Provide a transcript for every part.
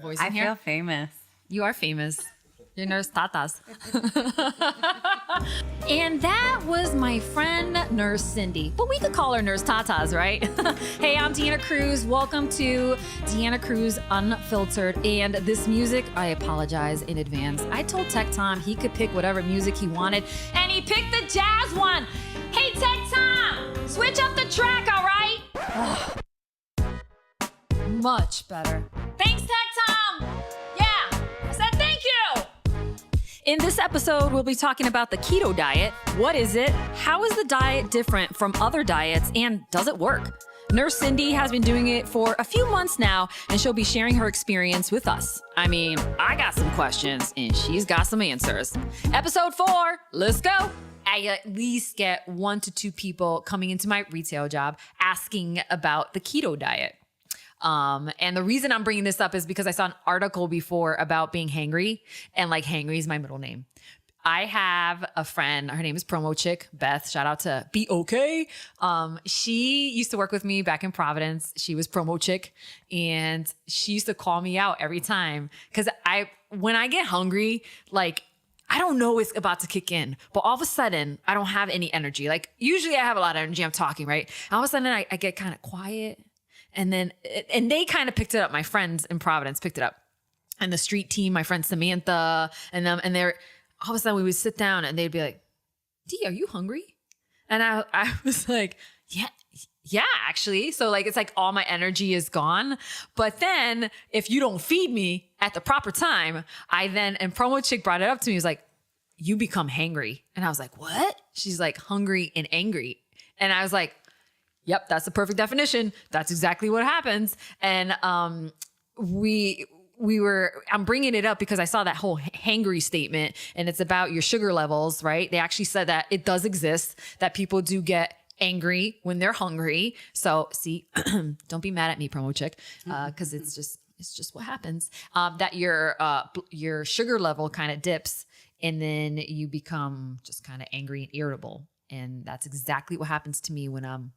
voice I in here. feel famous. You are famous. You're Nurse Tatas. And that was my friend, Nurse Cindy. But we could call her Nurse Tatas, right? Hey, I'm Deanna Cruz. Welcome to Deanna Cruz Unfiltered. And this music, I apologize in advance. I told Tech Tom he could pick whatever music he wanted, and he picked the jazz one. Hey, Tech Tom, switch up the track, all right? Oh, much better. Thanks, Tech Tom. Yeah, I said thank you. In this episode, we'll be talking about the keto diet. What is it? How is the diet different from other diets? And does it work? Nurse Cindy has been doing it for a few months now, and she'll be sharing her experience with us. I mean, I got some questions, and she's got some answers. Episode 4, let's go. I at least get 1 to 2 people coming into my retail job asking about the keto diet. And the reason I'm bringing this up is because I saw an article before about being hangry, and like hangry is my middle name. I have a friend, her name is Promo Chick, Beth, shout out to Be Okay. She used to work with me back in Providence. She was Promo Chick, and she used to call me out every time. Cause when I get hungry, like, I don't know it's about to kick in, but all of a sudden I don't have any energy. Like usually I have a lot of energy. I'm talking, right? All of a sudden I get kind of quiet. And they kind of picked it up. My friends in Providence picked it up, and the street team, my friend Samantha and them, and they're all of a sudden we would sit down and they'd be like, "Dee, are you hungry?" And I was like, yeah, actually. So like, it's like all my energy is gone. But then if you don't feed me at the proper time, and Promo Chick brought it up to me. He was like, "You become hangry." And I was like, "What?" She's like, "Hungry and angry." And I was like, yep, that's the perfect definition. That's exactly what happens. And I'm bringing it up because I saw that whole hangry statement, and it's about your sugar levels, right? They actually said that it does exist, that people do get angry when they're hungry. So see, don't be mad at me, Promo Chick, because it's just what happens. That your sugar level kind of dips, and then you become just kind of angry and irritable. And that's exactly what happens to me when I'm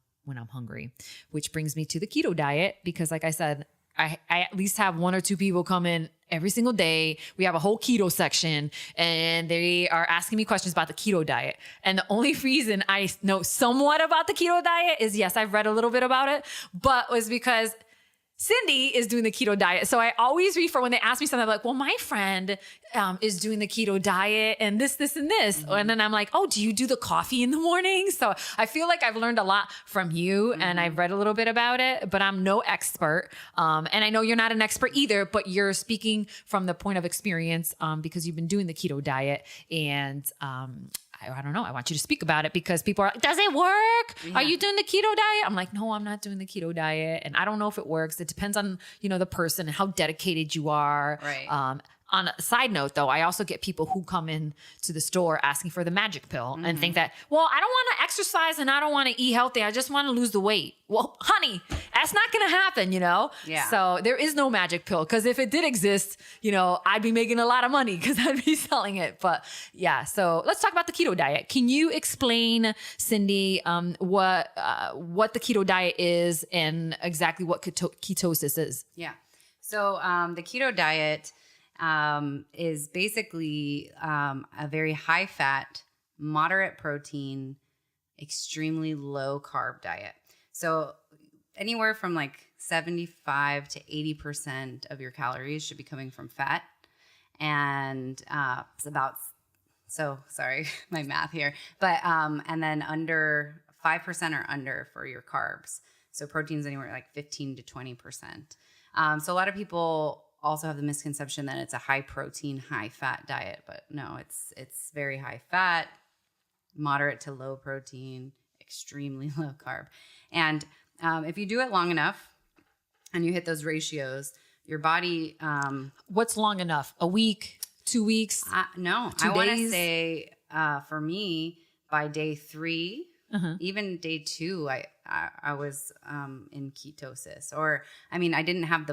hungry, which brings me to the keto diet, because like I said, I at least have 1 or 2 people come in every single day. We have a whole keto section, and they are asking me questions about the keto diet. And the only reason I know somewhat about the keto diet is, yes, I've read a little bit about it, but was because Cindy is doing the keto diet. So I always refer, when they ask me something, I'm like, well, my friend is doing the keto diet and this, and this. Mm-hmm. And then I'm like, oh, do you do the coffee in the morning? So I feel like I've learned a lot from you, mm-hmm. and I've read a little bit about it, but I'm no expert. And I know you're not an expert either, but you're speaking from the point of experience, because you've been doing the keto diet. And I don't know. I want you to speak about it, because people are like, does it work? Yeah. Are you doing the keto diet? I'm like, no, I'm not doing the keto diet. And I don't know if it works. It depends on, the person and how dedicated you are. Right. On a side note, though, I also get people who come in to the store asking for the magic pill, mm-hmm. and think that, well, I don't want to exercise and I don't want to eat healthy. I just want to lose the weight. Well, honey, that's not going to happen, Yeah. So there is no magic pill, because if it did exist, I'd be making a lot of money because I'd be selling it. But yeah, so let's talk about the keto diet. Can you explain, Cindy, what the keto diet is and exactly what ketosis is? Yeah. So the keto diet is basically a very high fat, moderate protein, extremely low carb diet. So anywhere from like 75 to 80% of your calories should be coming from fat. And it's about, so sorry, my math here, but and then under 5% or under for your carbs. So protein's anywhere like 15 to 20%. So a lot of people also have the misconception that it's a high protein, high fat diet, but no, it's very high fat, moderate to low protein, extremely low carb. And if you do it long enough and you hit those ratios, your body... What's long enough? A week? 2 weeks? No, 2 I want to days? say for me, by day 3, even day 2, I was in ketosis. Or, I mean, I didn't have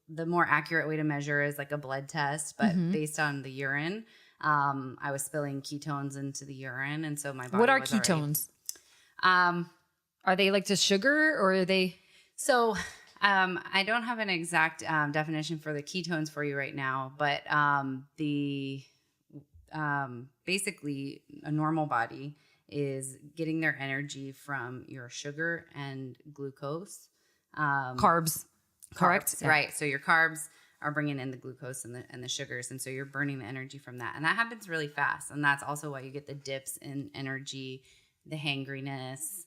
the more accurate way to measure is like a blood test, but based on the urine, I was spilling ketones into the urine. And so my body What are was ketones? Already, are they like just sugar, or are they? So I don't have an exact definition for the ketones for you right now, but basically a normal body is getting their energy from your sugar and glucose. Carbs, correct? Yeah. Right. So your carbs are bringing in the glucose and the sugars. And so you're burning the energy from that. And that happens really fast. And that's also why you get the dips in energy, the hangriness,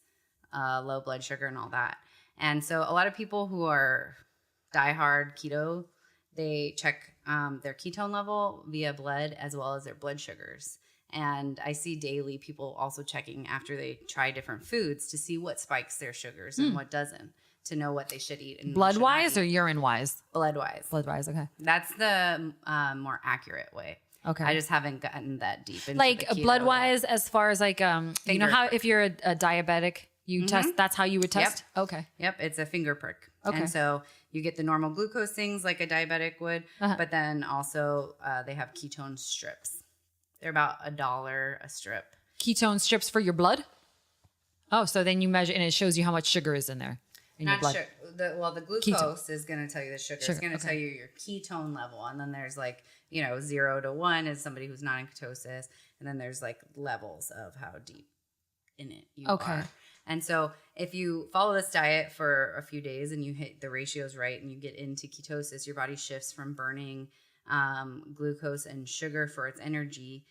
low blood sugar and all that. And so a lot of people who are diehard keto, they check their ketone level via blood as well as their blood sugars. And I see daily people also checking after they try different foods to see what spikes their sugars and what doesn't, to know what they should eat. And blood wise or urine wise? Blood wise. Blood wise, okay. That's the more accurate way. Okay. I just haven't gotten that deep into like the keto blood wise, as far as like you know how if you're a diabetic, you test. That's how you would test. Yep. Okay. Yep, it's a finger prick. Okay. And so you get the normal glucose things like a diabetic would, but then also they have ketone strips. They're about $1 a strip. Ketone strips for your blood? Oh, so then you measure and it shows you how much sugar is in there. In your blood. Sure. The glucose is going to tell you the sugar. It's going to tell you your ketone level. And then there's like, 0 to 1 is somebody who's not in ketosis. And then there's like levels of how deep in it you are. And so if you follow this diet for a few days and you hit the ratios right and you get into ketosis, your body shifts from burning glucose and sugar for its energy.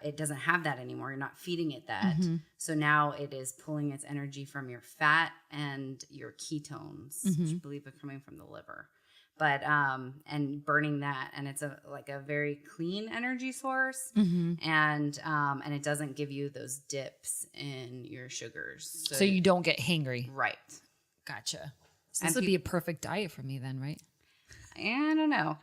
It doesn't have that anymore. You're not feeding it that. So now it is pulling its energy from your fat and your ketones, which I believe are coming from the liver. But and burning that, and it's a very clean energy source, and it doesn't give you those dips in your sugars, so you don't get hangry. Right. Gotcha. So this would be a perfect diet for me then, right? I don't know.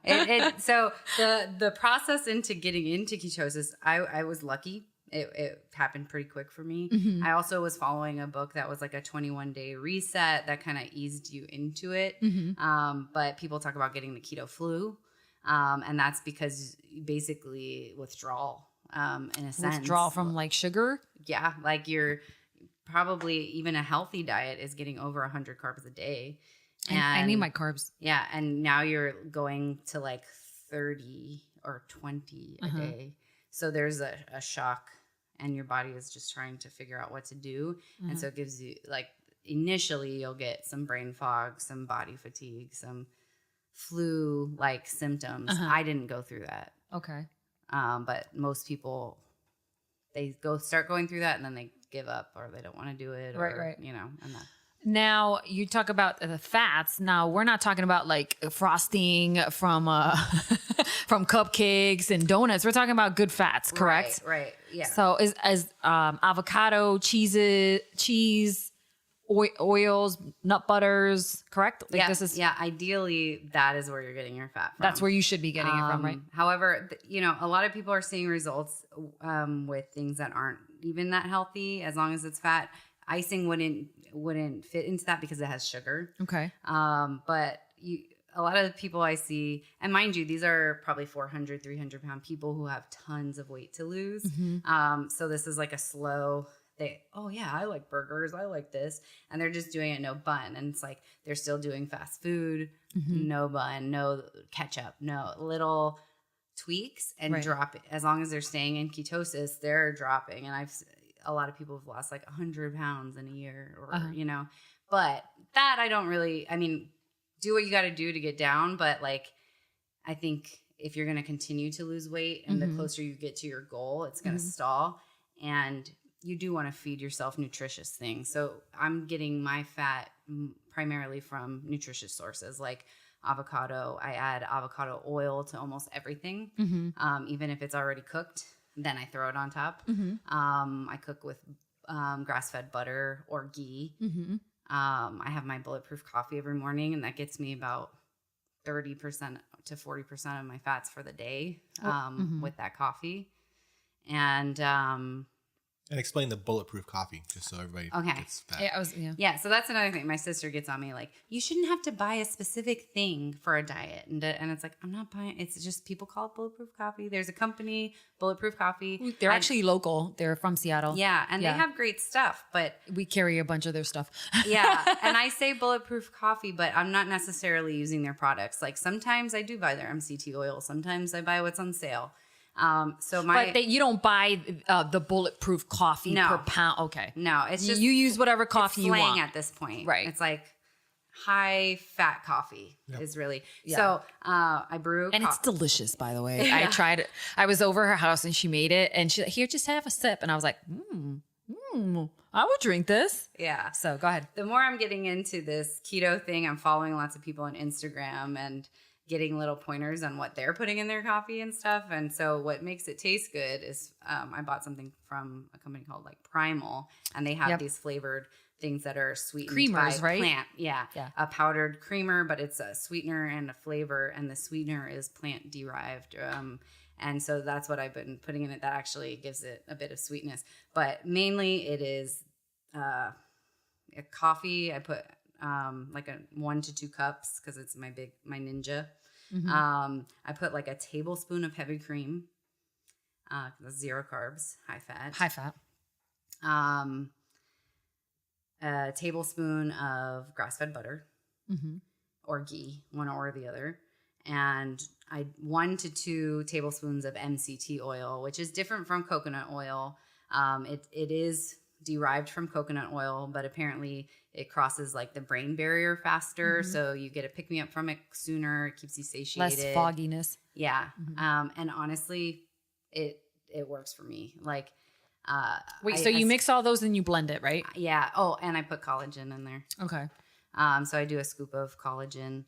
So the process into getting into ketosis, I was lucky. It happened pretty quick for me. I also was following a book that was like a 21-day reset that kind of eased you into it. But people talk about getting the keto flu. And that's because basically withdrawal, in a sense. Withdrawal from like sugar? Yeah. Like you're probably even a healthy diet is getting over 100 carbs a day. And I need my carbs. Yeah. And now you're going to like 30 or 20 a day. So there's a shock and your body is just trying to figure out what to do. And so it gives you like initially you'll get some brain fog, some body fatigue, some flu like symptoms. I didn't go through that. Okay. But most people, they start going through that and then they give up or they don't want to do it. Right. And that. Now you talk about the fats. Now we're not talking about like frosting from from cupcakes and donuts. We're talking about good fats, correct? Right. Yeah. So is avocado, cheese, oils, nut butters, correct? Like ideally that is where you're getting your fat from. That's where you should be getting it from, right? However, a lot of people are seeing results with things that aren't even that healthy as long as it's fat. Icing wouldn't fit into that because it has sugar. Okay. But a lot of the people I see, and mind you, these are probably 400, 300 pound people who have tons of weight to lose. So this is like a slow, I like burgers. I like this. And they're just doing it no bun. And it's like, they're still doing fast food, no bun, no ketchup, no little tweaks and drop it. As long as they're staying in ketosis, they're dropping. And a lot of people have lost like 100 pounds in a year but that I don't really, do what you got to do to get down. But like, I think if you're going to continue to lose weight and the closer you get to your goal, it's going to stall. And you do want to feed yourself nutritious things. So I'm getting my fat primarily from nutritious sources like avocado. I add avocado oil to almost everything, even if it's already cooked. Then I throw it on top. I cook with grass-fed butter or ghee. I have my bulletproof coffee every morning, and that gets me about 30% to 40% of my fats for the day with that coffee. And And explain the bulletproof coffee, just so everybody gets that. Yeah, so that's another thing. My sister gets on me like, you shouldn't have to buy a specific thing for a diet. And it's like, I'm not buying. It's just people call it bulletproof coffee. There's a company, Bulletproof Coffee. They're actually local. They're from Seattle. Yeah, and they have great stuff. But we carry a bunch of their stuff. Yeah, and I say bulletproof coffee, but I'm not necessarily using their products. Like sometimes I do buy their MCT oil. Sometimes I buy what's on sale. But you don't buy the bulletproof coffee per pound. Okay. No, it's just you use whatever coffee you want at this point. Right. It's like high fat coffee is really. So I brew and it's delicious, by the way. I tried it. I was over her house and she made it and she's like, here, just have a sip. And I was like, I would drink this. Yeah. So go ahead. The more I'm getting into this keto thing, I'm following lots of people on Instagram and getting little pointers on what they're putting in their coffee and stuff. And so what makes it taste good is I bought something from a company called like Primal, and they have these flavored things that are sweetened creamers, by right? Plant. Yeah. A powdered creamer, but it's a sweetener and a flavor, and the sweetener is plant derived. And so that's what I've been putting in it. That actually gives it a bit of sweetness. But mainly it is a coffee. I put like 1 to 2 cups because it's my Ninja. Mm-hmm. I put like a tablespoon of heavy cream. That's 0 carbs, high fat. A tablespoon of grass-fed butter or ghee, one or the other. And 1 to 2 tablespoons of MCT oil, which is different from coconut oil. It is derived from coconut oil, but apparently it crosses like the brain barrier faster. So you get a pick me up from it sooner. It keeps you satiated. Less fogginess. Yeah. And honestly, it works for me. Like, so you mix all those and you blend it, right? Yeah. Oh, and I put collagen in there. Okay. So I do a scoop of collagen,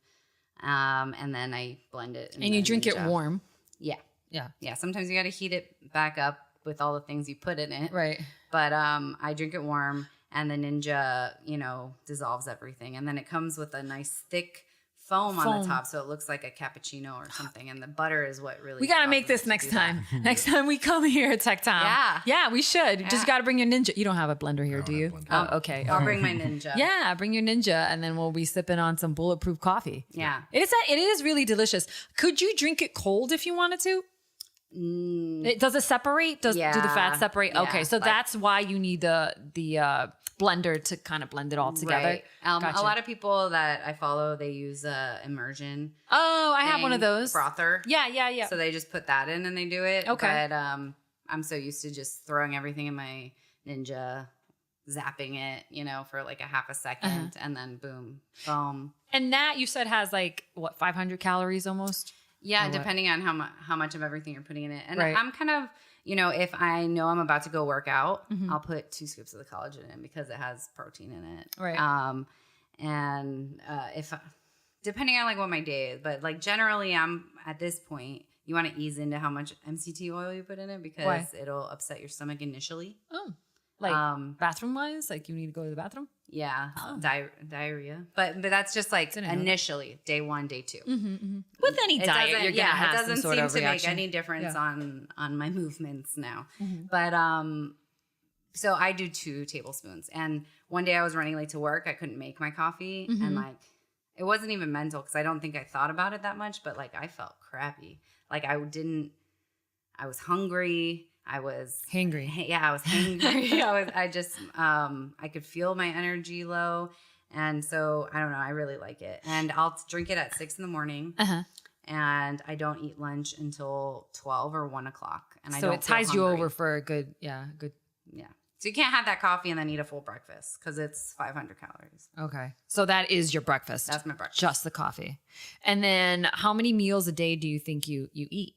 and then I blend it. And you drink it warm. Yeah. Yeah. Yeah. Sometimes you got to heat it back up with all the things you put in it. Right. But I drink it warm, and the Ninja, dissolves everything. And then it comes with a nice thick foam on the top, so it looks like a cappuccino or something. And the butter is what really. We gotta make this next time. Next time we come here at Tech Tom. Yeah, we should. Yeah. Just gotta bring your Ninja. You don't have a blender here, do you? Oh, okay. I'll bring my Ninja. Yeah, bring your Ninja, and then we'll be sipping on some bulletproof coffee. Yeah, it is really delicious. Could you drink it cold if you wanted to? Does it separate? Do the fats separate? Yeah, okay, so that's why you need the blender to kind of blend it all together. Right. Gotcha. A lot of people that I follow, they use immersion. Oh, I have one of those. Frother. Yeah. So they just put that in and they do it. Okay. But I'm so used to just throwing everything in my Ninja, zapping it, for like a half a second, and then boom, foam. And that you said has like 500 calories almost. Yeah, depending on how much of everything you're putting in it. And right. I'm kind of, if I know I'm about to go work out, I'll put 2 scoops of the collagen in because it has protein in it. Right. And if depending on like what my day is, but like generally I'm at this point, you want to ease into how much MCT oil you put in it because it'll upset your stomach initially. Oh. Like bathroom wise, like you need to go to the bathroom. Yeah, diarrhea, but that's just like initially day 1, day 2. With any diet, you're gonna have some sort of reaction. It doesn't seem to make any difference on my movements now. But so I do 2 tablespoons, and one day I was running late to work. I couldn't make my coffee, and like it wasn't even mental because I don't think I thought about it that much. But like I felt crappy. Like I was hungry. I was hangry. Yeah, I was hangry. I could feel my energy low. And so, I don't know, I really like it. And I'll drink it at 6 a.m. And I don't eat lunch until 12 or 1 o'clock. And so it ties you over for a good. Yeah. So you can't have that coffee and then eat a full breakfast because it's 500 calories. Okay. So that is your breakfast. That's my breakfast. Just the coffee. And then how many meals a day do you think you eat?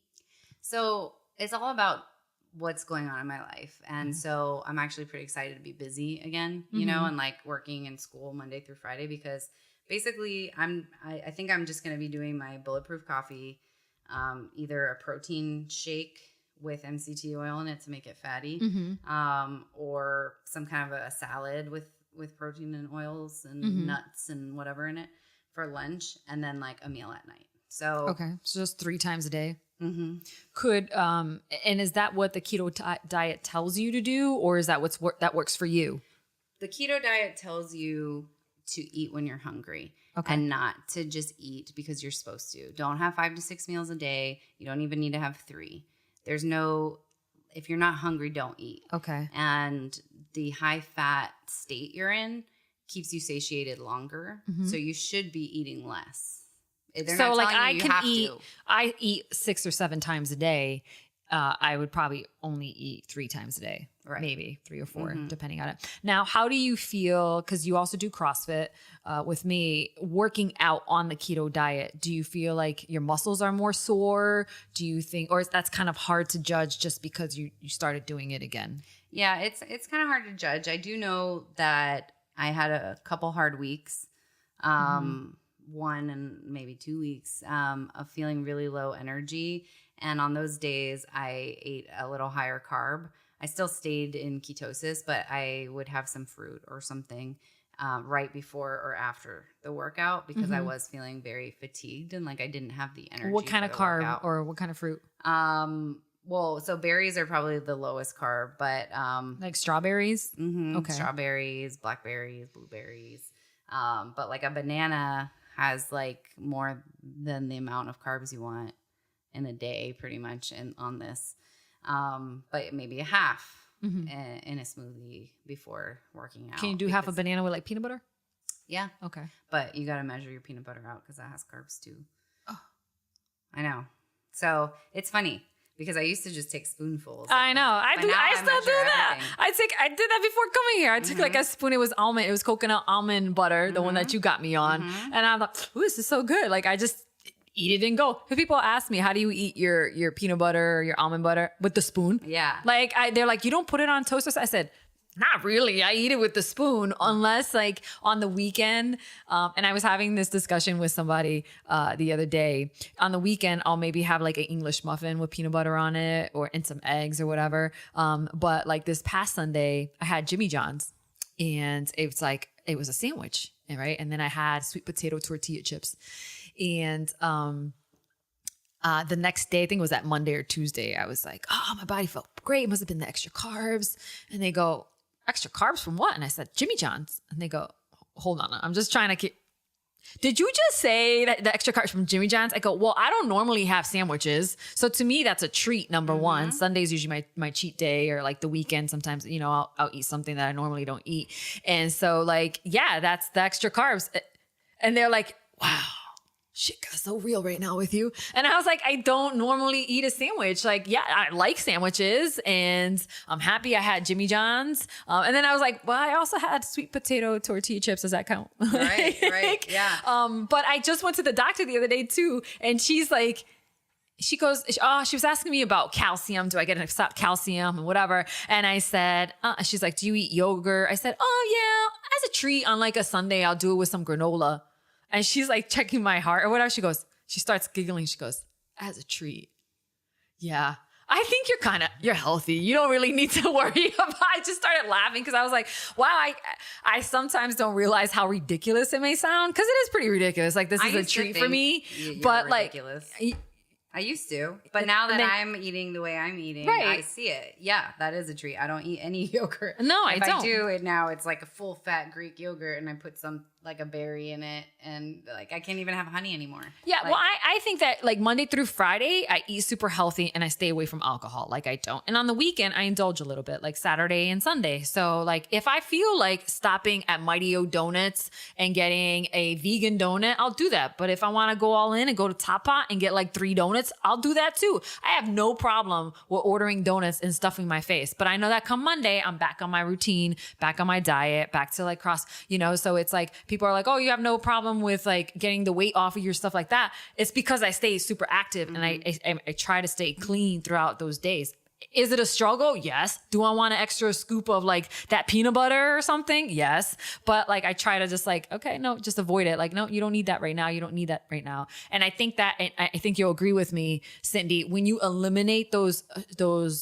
So it's all about what's going on in my life. And so I'm actually pretty excited to be busy again, and like working in school Monday through Friday because basically I think I'm just going to be doing my bulletproof coffee, either a protein shake with MCT oil in it to make it fatty, or some kind of a salad with protein and oils and nuts and whatever in it for lunch, and then like a meal at night. So okay, so just 3 times a day. Mm-hmm. Could, and is that what the keto diet tells you to do? Or is that that works for you? The keto diet tells you to eat when you're hungry. Okay. And not to just eat because you're supposed to. Don't have 5 to 6 meals a day. You don't even need to have 3. There's no, if you're not hungry, don't eat. Okay. And the high fat state you're in keeps you satiated longer. Mm-hmm. So you should be eating less. They're So not like telling you I eat 6 or 7 times a day. I would probably only eat 3 times a day, Right. Maybe 3 or 4, depending on it. Now, how do you feel? Because you also do CrossFit with me, working out on the keto diet. Do you feel like your muscles are more sore? Do you think, or that's kind of hard to judge just because you started doing it again? Yeah, it's kind of hard to judge. I do know that I had a couple hard weeks, 1 and maybe 2 weeks of feeling really low energy. And on those days, I ate a little higher carb. I still stayed in ketosis, but I would have some fruit or something right before or after the workout because I was feeling very fatigued and like I didn't have the energy. What kind of carb workout. or what kind of fruit? Well, so berries are probably the lowest carb, but Like strawberries? Okay. Strawberries, blackberries, blueberries. But like a banana has like more than the amount of carbs you want in a day pretty much on this. But maybe a half in a smoothie before working out. Can you do half a banana with like peanut butter? Yeah. Okay. But you got to measure your peanut butter out because that has carbs too. Oh. I know. So it's funny because I used to just take spoonfuls. I know. I still do that. Everything. I did that before coming here. I took like a spoon. It was coconut almond butter, the one that you got me on. And I'm like, ooh, this is so good. Like I just eat it and go. If people ask me, how do you eat your peanut butter or your almond butter? With the spoon. Yeah. Like they're like, you don't put it on toast? I said, not really. I eat it with the spoon unless like on the weekend. And I was having this discussion with somebody the other day. On the weekend, I'll maybe have like an English muffin with peanut butter on it and some eggs or whatever. But like this past Sunday, I had Jimmy John's and it was a sandwich, right? And then I had sweet potato tortilla chips. And the next day, I think it was that Monday or Tuesday, I was like, oh, my body felt great. It must have been the extra carbs. And they go, extra carbs from what? And I said, Jimmy John's. And they go, hold on. I'm just trying to keep. Did you just say that the extra carbs from Jimmy John's? I go, well, I don't normally have sandwiches. So to me, that's a treat, number one. Sunday's usually my cheat day or like the weekend. Sometimes, I'll eat something that I normally don't eat. And so like, yeah, that's the extra carbs. And they're like, wow. Shit got so real right now with you. And I was like, I don't normally eat a sandwich. Like, yeah, I like sandwiches and I'm happy I had Jimmy John's. And then I was like, well, I also had sweet potato tortilla chips. Does that count? Right. Yeah. But I just went to the doctor the other day too. And she's like, she goes, she was asking me about calcium. Do I get enough calcium and whatever? And I said, she's like, do you eat yogurt? I said, oh yeah, as a treat on like a Sunday, I'll do it with some granola. And she's like checking my heart or whatever. She starts giggling. She goes, as a treat. Yeah. I think you're healthy. You don't really need to worry about. I just started laughing because I was like, wow, I sometimes don't realize how ridiculous it may sound because it is pretty ridiculous. Like this is a treat for me, but ridiculous. I used to, but now that I'm eating the way I'm eating, I see it. Yeah, that is a treat. I don't eat any yogurt. No, I don't. If I do it now, it's like a full fat Greek yogurt and I put some like a berry in it and like I can't even have honey anymore. Yeah, like, well, I think that like Monday through Friday, I eat super healthy and I stay away from alcohol. Like I don't. And on the weekend, I indulge a little bit like Saturday and Sunday. So like if I feel like stopping at Mighty O Donuts and getting a vegan donut, I'll do that. But if I want to go all in and go to Top Pot and get like 3 donuts, I'll do that too. I have no problem with ordering donuts and stuffing my face. But I know that come Monday, I'm back on my routine, back on my diet, back to like so it's like people are like, oh, you have no problem with like getting the weight off of your stuff like that. It's because I stay super active and I try to stay clean throughout those days. Is it a struggle? Yes. Do I want an extra scoop of like that peanut butter or something? Yes. But like I try to just like, okay, no, just avoid it. Like, no, you don't need that right now. You don't need that right now. And I think I think you'll agree with me, Cindy, when you eliminate those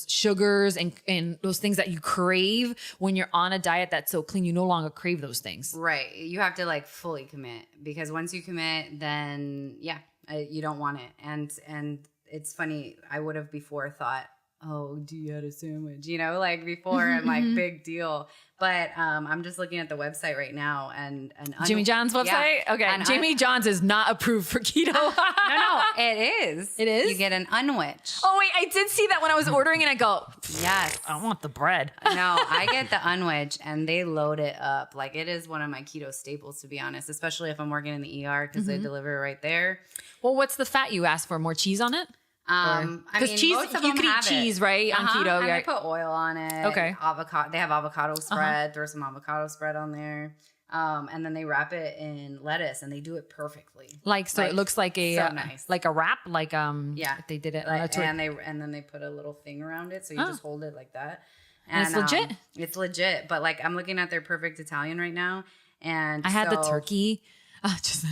sugars and those things that you crave when you're on a diet that's so clean, you no longer crave those things. Right. You have to like fully commit because once you commit, then you don't want it. And it's funny. I would have before thought, oh, do you have a sandwich? You know, like before and like big deal. But I'm just looking at the website right now and Jimmy John's website? Yeah. Okay. And Jimmy John's is not approved for keto. No, it is. It is? You get an unwich. Oh, wait. I did see that when I was ordering and I go, yes. I want the bread. No, I get the unwich and they load it up. Like it is one of my keto staples, to be honest, especially if I'm working in the ER because they deliver right there. Well, what's the fat you ask for? More cheese on it? Because cheese, you can eat cheese, right? On keto, and right? they put oil on it. Okay. Avocado. They have avocado spread. Throw some avocado spread on there. And then they wrap it in lettuce, and they do it perfectly. So it looks like a so nice. Like a wrap, they did it. And then they put a little thing around it, so you just hold it like that. And it's legit. It's legit. But like I'm looking at their perfect Italian right now, and I had the turkey.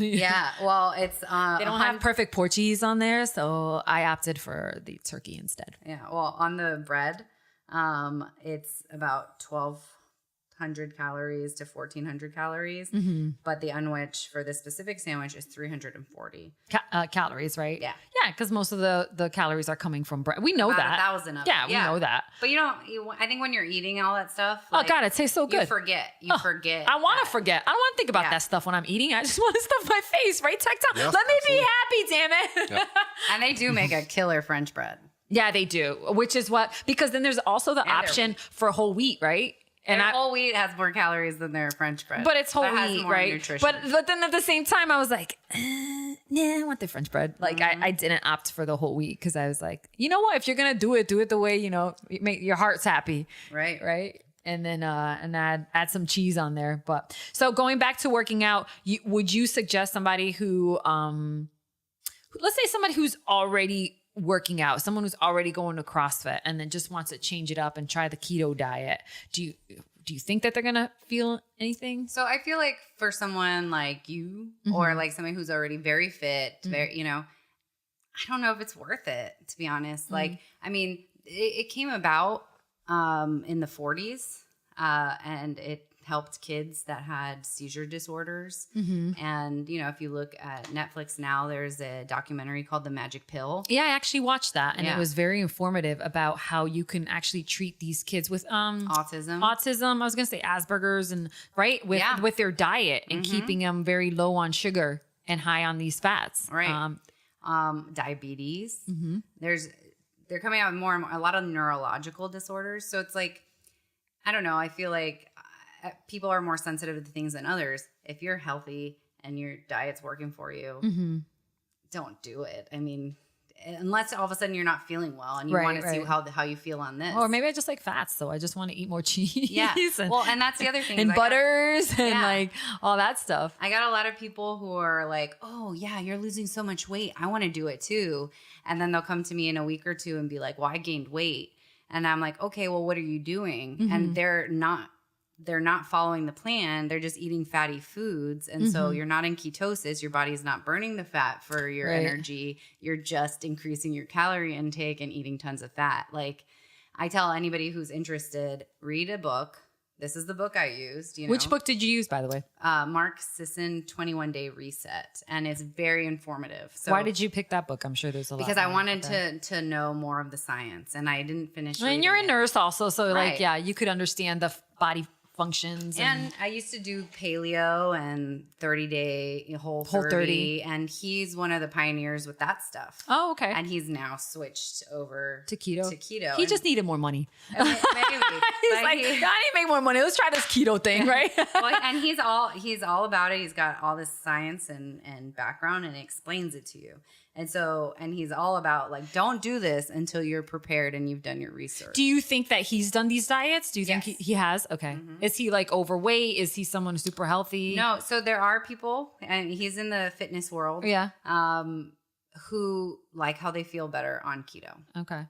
Yeah, well, it's they don't have perfect Portuguese on there, so I opted for the turkey instead. Yeah, well, on the bread, it's about 1,200 calories to 1,400 calories, but the unwich for this specific sandwich is 340 calories, right? Yeah, because most of the calories are coming from bread. We know about that 1,000 of yeah, it. we know that. But I think when you're eating all that stuff, oh God, it tastes so good. You forget. I want to forget. I don't want to think about that stuff when I'm eating. I just want to stuff my face, right? Tactile. Yep, Let me absolutely. be happy, damn it. Yep. And they do make a killer French bread. Yeah, they do. Which is because then there's also the option for whole wheat, right? And whole wheat has more calories than their French bread. But it's whole wheat, right? Nutrition. But then at the same time, I was like, nah, I want the French bread. Like I didn't opt for the whole wheat because I was like, you know what? If you're gonna do it the way make your heart's happy, right? And then and add some cheese on there. But so going back to working out, would you suggest somebody who, let's say somebody who's already working out, someone who's already going to CrossFit and then just wants to change it up and try the keto diet, do you think that they're gonna feel anything? So I feel like for someone like you or like somebody who's already very fit, very, I don't know if it's worth it, to be honest. Like, I mean, it came about in the 40s and it helped kids that had seizure disorders. And, if you look at Netflix now, there's a documentary called The Magic Pill. Yeah, I actually watched that. And it was very informative about how you can actually treat these kids with autism. I was going to say Asperger's and with their diet and keeping them very low on sugar and high on these fats. Right. Diabetes. They're coming out with a lot of neurological disorders. So it's like, I don't know. I feel like people are more sensitive to things than others. If you're healthy and your diet's working for you, don't do it. I mean, unless all of a sudden you're not feeling well and you want to see how you feel on this. Or maybe I just like fats, so I just want to eat more cheese. Yeah. And that's the other thing. And butters and like all that stuff. I got a lot of people who are like, oh yeah, you're losing so much weight. I want to do it too. And then they'll come to me in a week or two and be like, well, I gained weight. And I'm like, okay, well, what are you doing? And they're not following the plan. They're just eating fatty foods. And so you're not in ketosis. Your body's not burning the fat for your energy. You're just increasing your calorie intake and eating tons of fat. Like I tell anybody who's interested, read a book. This is the book I used. Which book did you use, by the way? Mark Sisson, 21 Day Reset. And it's very informative. So why did you pick that book? I'm sure there's a lot. Because I wanted to know more of the science. And I didn't finish reading And you're a nurse also. So Right. you could understand the body functions. And I used to do paleo and 30-day whole 30. And he's one of the pioneers with that stuff. Oh, okay. And he's now switched over to keto. He just needed more money. Maybe. He's like, I need to make more money. Let's try this keto thing, right? Well, and he's all about it. He's got all this science and background and explains it to you. And he's all about like, don't do this until you're prepared and you've done your research. Do you think that he's done these diets? Do you think he has? Okay. Is he like overweight? Is he someone super healthy? No. So there are people, and he's in the fitness world. Yeah. Who like how they feel better on keto. Okay.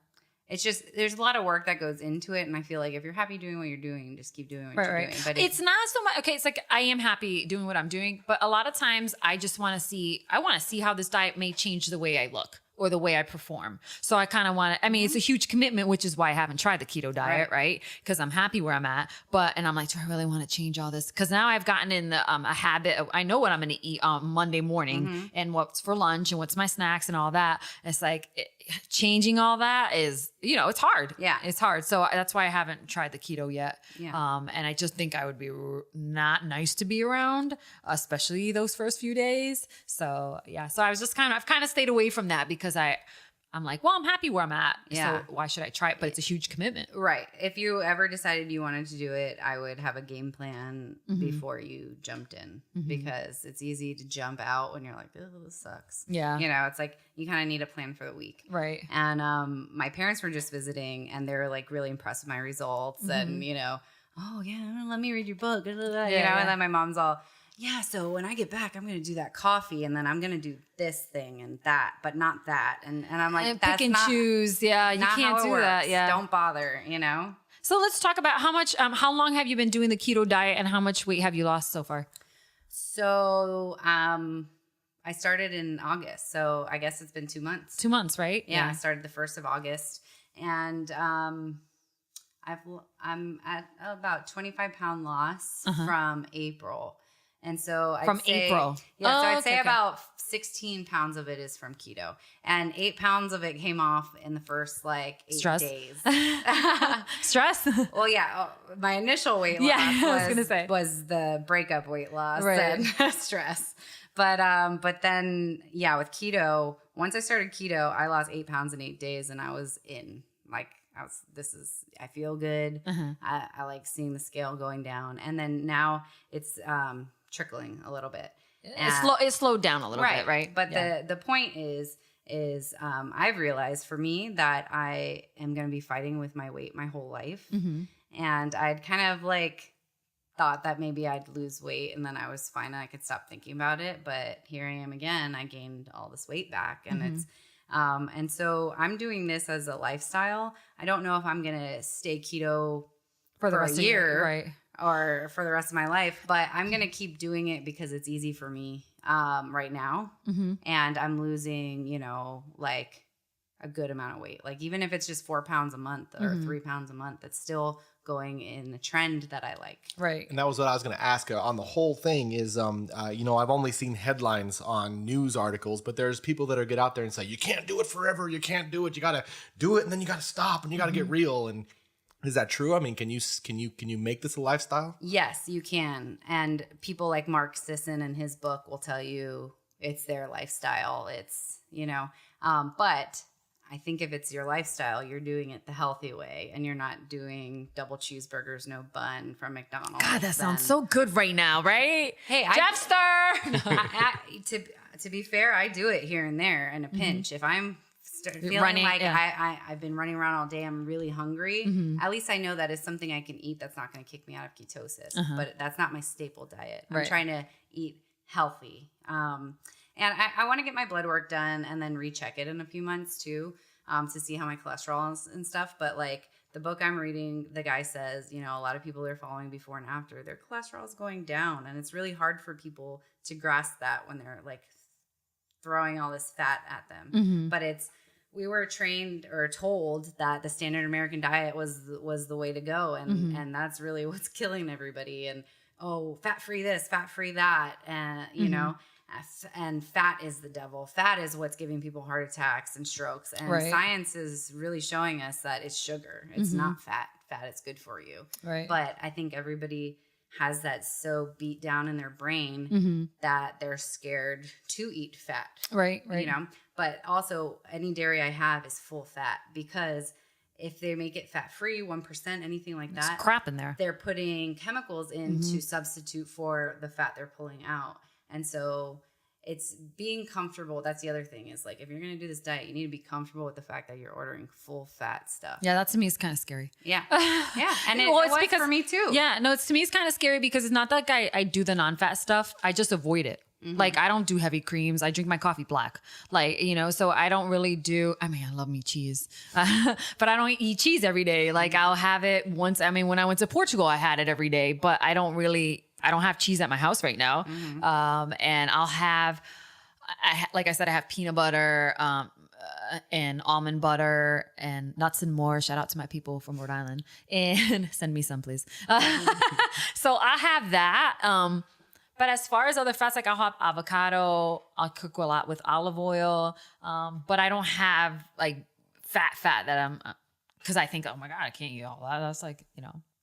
It's just, there's a lot of work that goes into it. And I feel like if you're happy doing what you're doing, just keep doing what you're doing. But it's not so much, okay, it's like I am happy doing what I'm doing, but a lot of times I just want to see how this diet may change the way I look or the way I perform. So I kind of want to, I mean, it's a huge commitment, which is why I haven't tried the keto diet, right? Because I'm happy where I'm at. And I'm like, do I really want to change all this? Because now I've gotten in a habit of, I know what I'm going to eat on Monday morning and what's for lunch and what's my snacks and all that. It's like changing all that is, it's hard. Yeah. It's hard. So that's why I haven't tried the keto yet. Yeah. And I just think I would be not nice to be around, especially those first few days. So yeah. So I've kind of stayed away from that because I'm like, well, I'm happy where I'm at. Yeah. So why should I try it? But it's a huge commitment. Right. If you ever decided you wanted to do it, I would have a game plan before you jumped in because it's easy to jump out when you're like, oh, this sucks. Yeah. It's like you kind of need a plan for the week. Right. And my parents were just visiting and they're like really impressed with my results and, oh yeah, let me read your book. And then my mom's all, yeah, so when I get back, I'm going to do that coffee and then I'm going to do this thing and that, but not that. And I'm like, that's pick and choose. Yeah, you can't do that. Yeah. Don't bother, So let's talk about how long have you been doing the keto diet and how much weight have you lost so far? So I started in August. So I guess it's been 2 months. 2 months, right? Yeah, I started the 1st of August. And I'm at about 25-pound loss from April. And so I'd say April. Yeah, so I'd say about 16 pounds of it is from keto. And 8 pounds of it came off in the first 8 days. Stress? Well, yeah. My initial weight loss was the breakup weight loss and stress. But then, yeah, with keto, once I started keto, I lost 8 pounds in 8 days and I was in. I feel good. I like seeing the scale going down. And then now it's trickling a little bit. It slowed down a little bit, right? But the point is I've realized for me that I am going to be fighting with my weight my whole life. And I'd kind of thought that maybe I'd lose weight and then I was fine and I could stop thinking about it. But here I am again. I gained all this weight back and it's, and so I'm doing this as a lifestyle. I don't know if I'm going to stay keto for the rest of a year, right, or for the rest of my life, but I'm going to keep doing it because it's easy for me right now. And I'm losing, a good amount of weight. Even if it's just 4 pounds a month or 3 pounds a month, it's still going in the trend that I like. Right. And that was what I was going to ask on the whole thing is, I've only seen headlines on news articles, but there's people that are get out there and say, you can't do it forever. You can't do it. You got to do it. And then you got to stop and you got to get real. And is that true? I mean, can you make this a lifestyle? Yes, you can. And people like Mark Sisson in his book will tell you it's their lifestyle. It's, but I think if it's your lifestyle, you're doing it the healthy way and you're not doing double cheeseburgers, no bun from McDonald's. God, that sounds so good right now, right? Hey, Jeffster! To be fair, I do it here and there in a pinch. If I'm feeling I've been running around all day, I'm really hungry, at least I know that it's something I can eat that's not going to kick me out of ketosis. But that's not my staple diet. I'm trying to eat healthy. And I want to get my blood work done and then recheck it in a few months too, to see how my cholesterol is and stuff. But the book I'm reading, the guy says, a lot of people are following before and after, their cholesterol is going down. And it's really hard for people to grasp that when they're throwing all this fat at them. But we were trained or told that the standard American diet was the way to go. And that's really what's killing everybody. And, fat-free this, fat-free that. And, and fat is the devil. Fat is what's giving people heart attacks and strokes. And science is really showing us that it's sugar. It's not fat. Fat is good for you. Right. But I think everybody has that so beat down in their brain that they're scared to eat fat. Right. But also any dairy I have is full fat because if they make it fat-free, 1%, anything like that. There's crap in there. They're putting chemicals in to substitute for the fat they're pulling out. And so it's being comfortable. That's the other thing is if you're going to do this diet, you need to be comfortable with the fact that you're ordering full fat stuff. Yeah, that to me is kind of scary. Yeah. Yeah. And it's because for me too. Yeah. No, to me it's kind of scary because it's not that I do the non-fat stuff. I just avoid it. I don't do heavy creams. I drink my coffee black. So I don't really do, I love me cheese, but I don't eat cheese every day. I'll have it once. When I went to Portugal, I had it every day, but I don't have cheese at my house right now. And I'll have, like I said, I have peanut butter, and almond butter and nuts and more. Shout out to my people from Rhode Island, and send me some, please. So I have that. But as far as other fats, like I'll have avocado. I'll cook a lot with olive oil. But I don't have like fat that I'm, because I think, oh my God, I can't eat all that. That's like,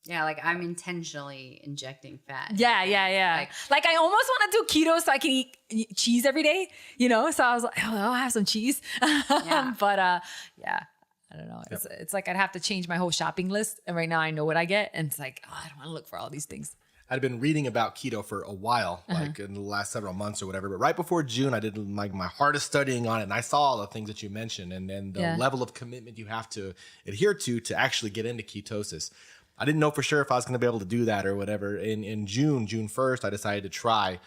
Yeah, like I'm intentionally injecting fat. Yeah. Like I almost want to do keto so I can eat cheese every day, So I was like, oh, I'll have some cheese. Yeah. But yeah, I don't know. It's like I'd have to change my whole shopping list. And right now I know what I get. And it's like, I don't want to look for all these things. I'd been reading about keto for a while, like in the last several months or whatever. But right before June, I did like my hardest studying on it, and I saw all the things that you mentioned, and then the level of commitment you have to adhere to actually get into ketosis. I didn't know for sure if I was going to be able to do that or whatever. In June 1st, I decided to try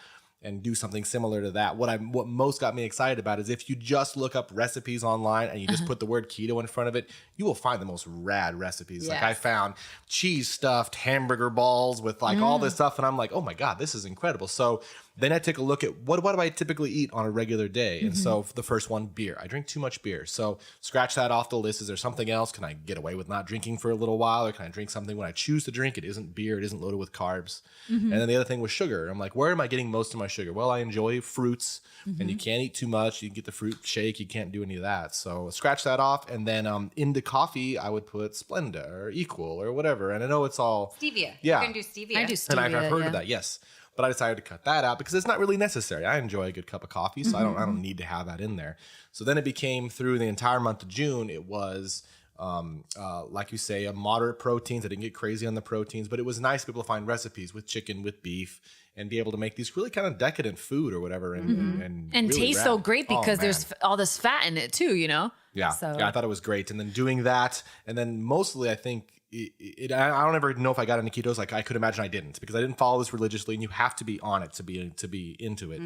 and do something similar to that. What most got me excited about is if you just look up recipes online and you just put the word keto in front of it, you will find the most rad recipes. Yes. Like I found cheese stuffed hamburger balls with like all this stuff, and I'm like, oh my God, this is incredible. So then I take a look at what do I typically eat on a regular day? And so the first one, beer. I drink too much beer. So scratch that off the list. Is there something else? Can I get away with not drinking for a little while? Or can I drink something when I choose to drink? It isn't beer. It isn't loaded with carbs. And then the other thing was sugar. I'm like, where am I getting most of my sugar? Well, I enjoy fruits, and you can't eat too much. You can get the fruit shake. You can't do any of that. So scratch that off. And then into coffee, I would put Splenda or Equal or whatever. And I know it's all Stevia. Yeah. You can do stevia. I do stevia. and I've heard of that, yes. But I decided to cut that out because it's not really necessary. I enjoy a good cup of coffee, so I don't need to have that in there. So then it became through the entire month of June, it was like you say, a moderate proteins. I didn't get crazy on the proteins, but it was nice to be able to find recipes with chicken, with beef, and be able to make these really kind of decadent food or whatever, and really taste so rad. great Oh, because man. there's all this fat in it too, Yeah. So. Yeah, I thought it was great. And then doing that, and then mostly I think I don't ever know if I got into ketos. Like I could imagine I didn't, because I didn't follow this religiously, and you have to be on it to be into it.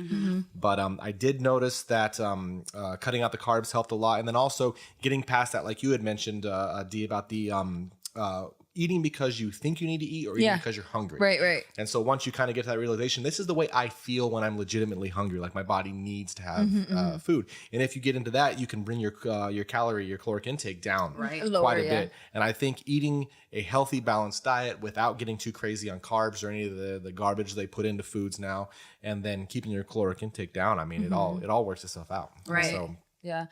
But I did notice that cutting out the carbs helped a lot, and then also getting past that, like you had mentioned, Dee, about the eating because you think you need to eat or eating because you're hungry. Right. And so once you kind of get to that realization, this is the way I feel when I'm legitimately hungry. Like my body needs to have food. And if you get into that, you can bring your caloric intake down Right. quite Lower, a bit. And I think eating a healthy, balanced diet without getting too crazy on carbs or any of the garbage they put into foods now, and then keeping your caloric intake down, I mean, it all works itself out. Right. So, Yeah.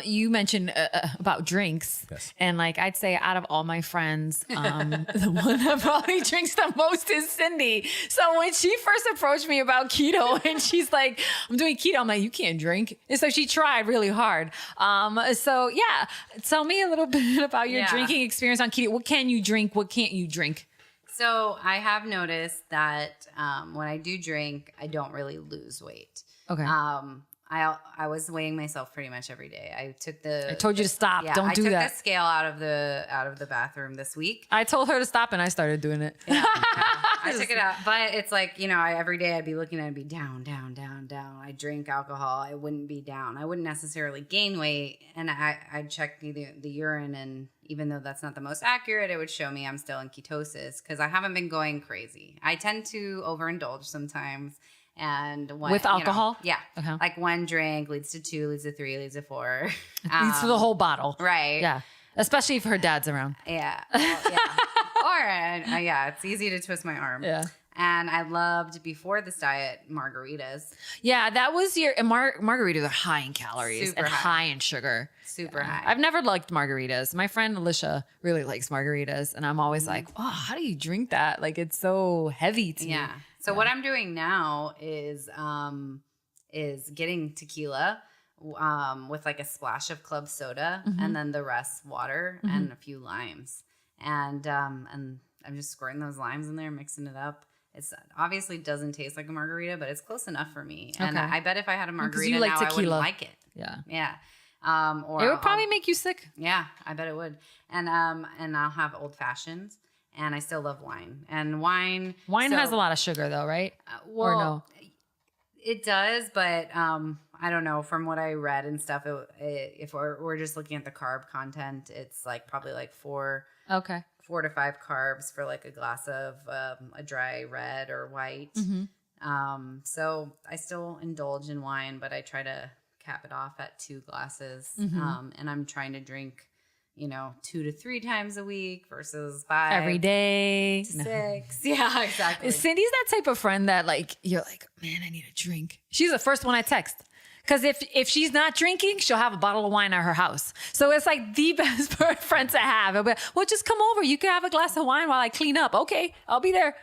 You mentioned about drinks. Yes. And like I'd say out of all my friends, the one that probably drinks the most is Cindy. So when she first approached me about keto and she's like, I'm doing keto, I'm like, you can't drink. And so she tried really hard. So yeah, tell me a little bit about your drinking experience on keto. What can you drink? What can't you drink? So I have noticed that when I do drink, I don't really lose weight. Okay. I was weighing myself pretty much every day. I told you to stop. Yeah, Don't do that. I took the scale out of the bathroom this week. I told her to stop and I started doing it. Yeah, I took it out, but it's like, every day I'd be looking at it, be down. I drink alcohol. I wouldn't be down. I wouldn't necessarily gain weight, and I'd check the urine, and even though that's not the most accurate, it would show me I'm still in ketosis because I haven't been going crazy. I tend to overindulge sometimes. And with alcohol? Okay. Like one drink leads to 2, leads to 3, leads to 4. Leads to the whole bottle. Right. Yeah. Especially if her dad's around. Yeah. Well, yeah. Or, it's easy to twist my arm. Yeah. And I loved, before this diet, margaritas. Yeah, that was your margaritas are high in calories Super and high. high in sugar. Super high. I've never liked margaritas. My friend Alicia really likes margaritas, and I'm always like, oh, how do you drink that? Like, it's so heavy to me. So what I'm doing now is getting tequila with like a splash of club soda, and then the rest water and a few limes. And I'm just squirting those limes in there, mixing it up. It's obviously doesn't taste like a margarita, but it's close enough for me. And I bet if I had a margarita like now, I wouldn't tequila. like it. Yeah. Yeah. Or It would probably make you sick. Yeah, I bet it would. And I'll have old fashions, and I still love wine. And wine has a lot of sugar, though, right? Well, or no? It does, but I don't know. From what I read and stuff, if we're just looking at the carb content, it's like probably like 4 to 5 carbs for like a glass of a dry red or white. So I still indulge in wine, but I try to cap it off at 2 glasses. Mm-hmm. And I'm trying to drink, 2 to 3 times a week versus 5 Every day. to 6. Yeah, exactly. Cindy's that type of friend that like, you're like, man, I need a drink. She's the first one I text. Because if she's not drinking, she'll have a bottle of wine at her house. So it's like the best friend to have. It'll be, well, just come over. You can have a glass of wine while I clean up. Okay, I'll be there.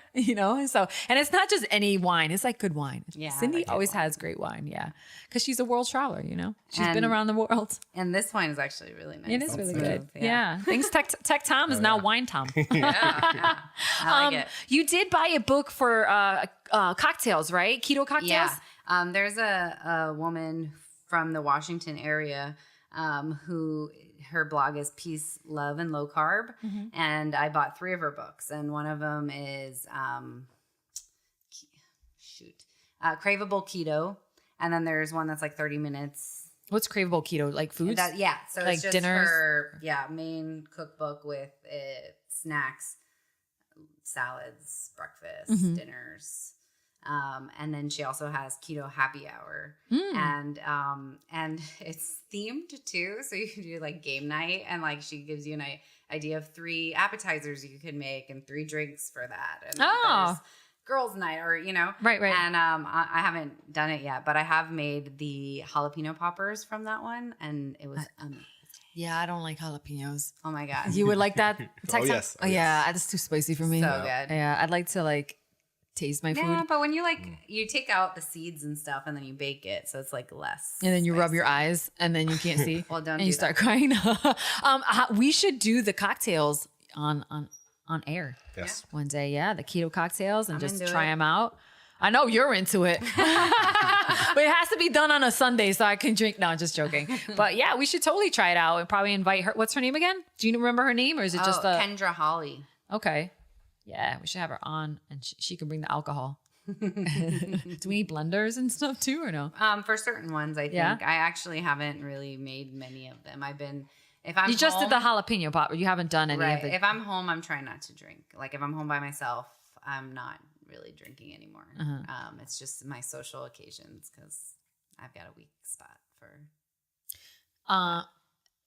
So, and it's not just any wine. It's like good wine. Yeah, Cindy like always wine. has great wine. Yeah. Because she's a world traveler, She's been And- around the world. And this wine is actually really nice. It is really Smooth, good. Yeah. Thanks, Tech Tom is now Wine Tom. Yeah. I like it. You did buy a book for cocktails, right? Keto cocktails? Yeah. There's a woman from the Washington area who her blog is Peace, Love, and Low Carb. Mm-hmm. And I bought 3 of her books. And one of them is Craveable Keto. And then there's one that's like 30 minutes. What's craveable keto? Like foods? So Like it's just dinners? her main cookbook with snacks, salads, breakfast, Mm-hmm. dinners. And then she also has keto happy hour, and it's themed too. So you can do like game night, and like she gives you an idea of 3 appetizers you could make and 3 drinks for that. And there's girls' night, or Right. And I haven't done it yet, but I have made the jalapeno poppers from that one, and it was amazing. Yeah, I don't like jalapenos. Oh my god, You would like that? Oh, yes. Oh, yeah, that's too spicy for me. so good. Yeah, I'd like to like taste my Yeah, food. but when you take out the seeds and stuff and then you bake it, so it's like less. And then you rub spicy. your eyes and then you can't see. Well, don't and do you that. start crying. We should do the cocktails on air Yes. one day. Yeah, the keto cocktails and I'm just into try it. them out. I know you're into it. But it has to be done on a Sunday so I can drink. No, I'm just joking. But yeah, we should totally try it out and probably invite her. What's her name again? Do you remember her name or is it just Kendra Holly? Okay. Yeah, we should have her on and she can bring the alcohol. Do we need blenders and stuff too or no? For certain ones, I think. Yeah? I actually haven't really made many of them. If I'm You just did home, the jalapeno pop, but you haven't done any right. of the. If I'm home, I'm trying not to drink. Like if I'm home by myself, I'm not really drinking anymore. Uh-huh. It's just my social occasions because I've got a weak spot for.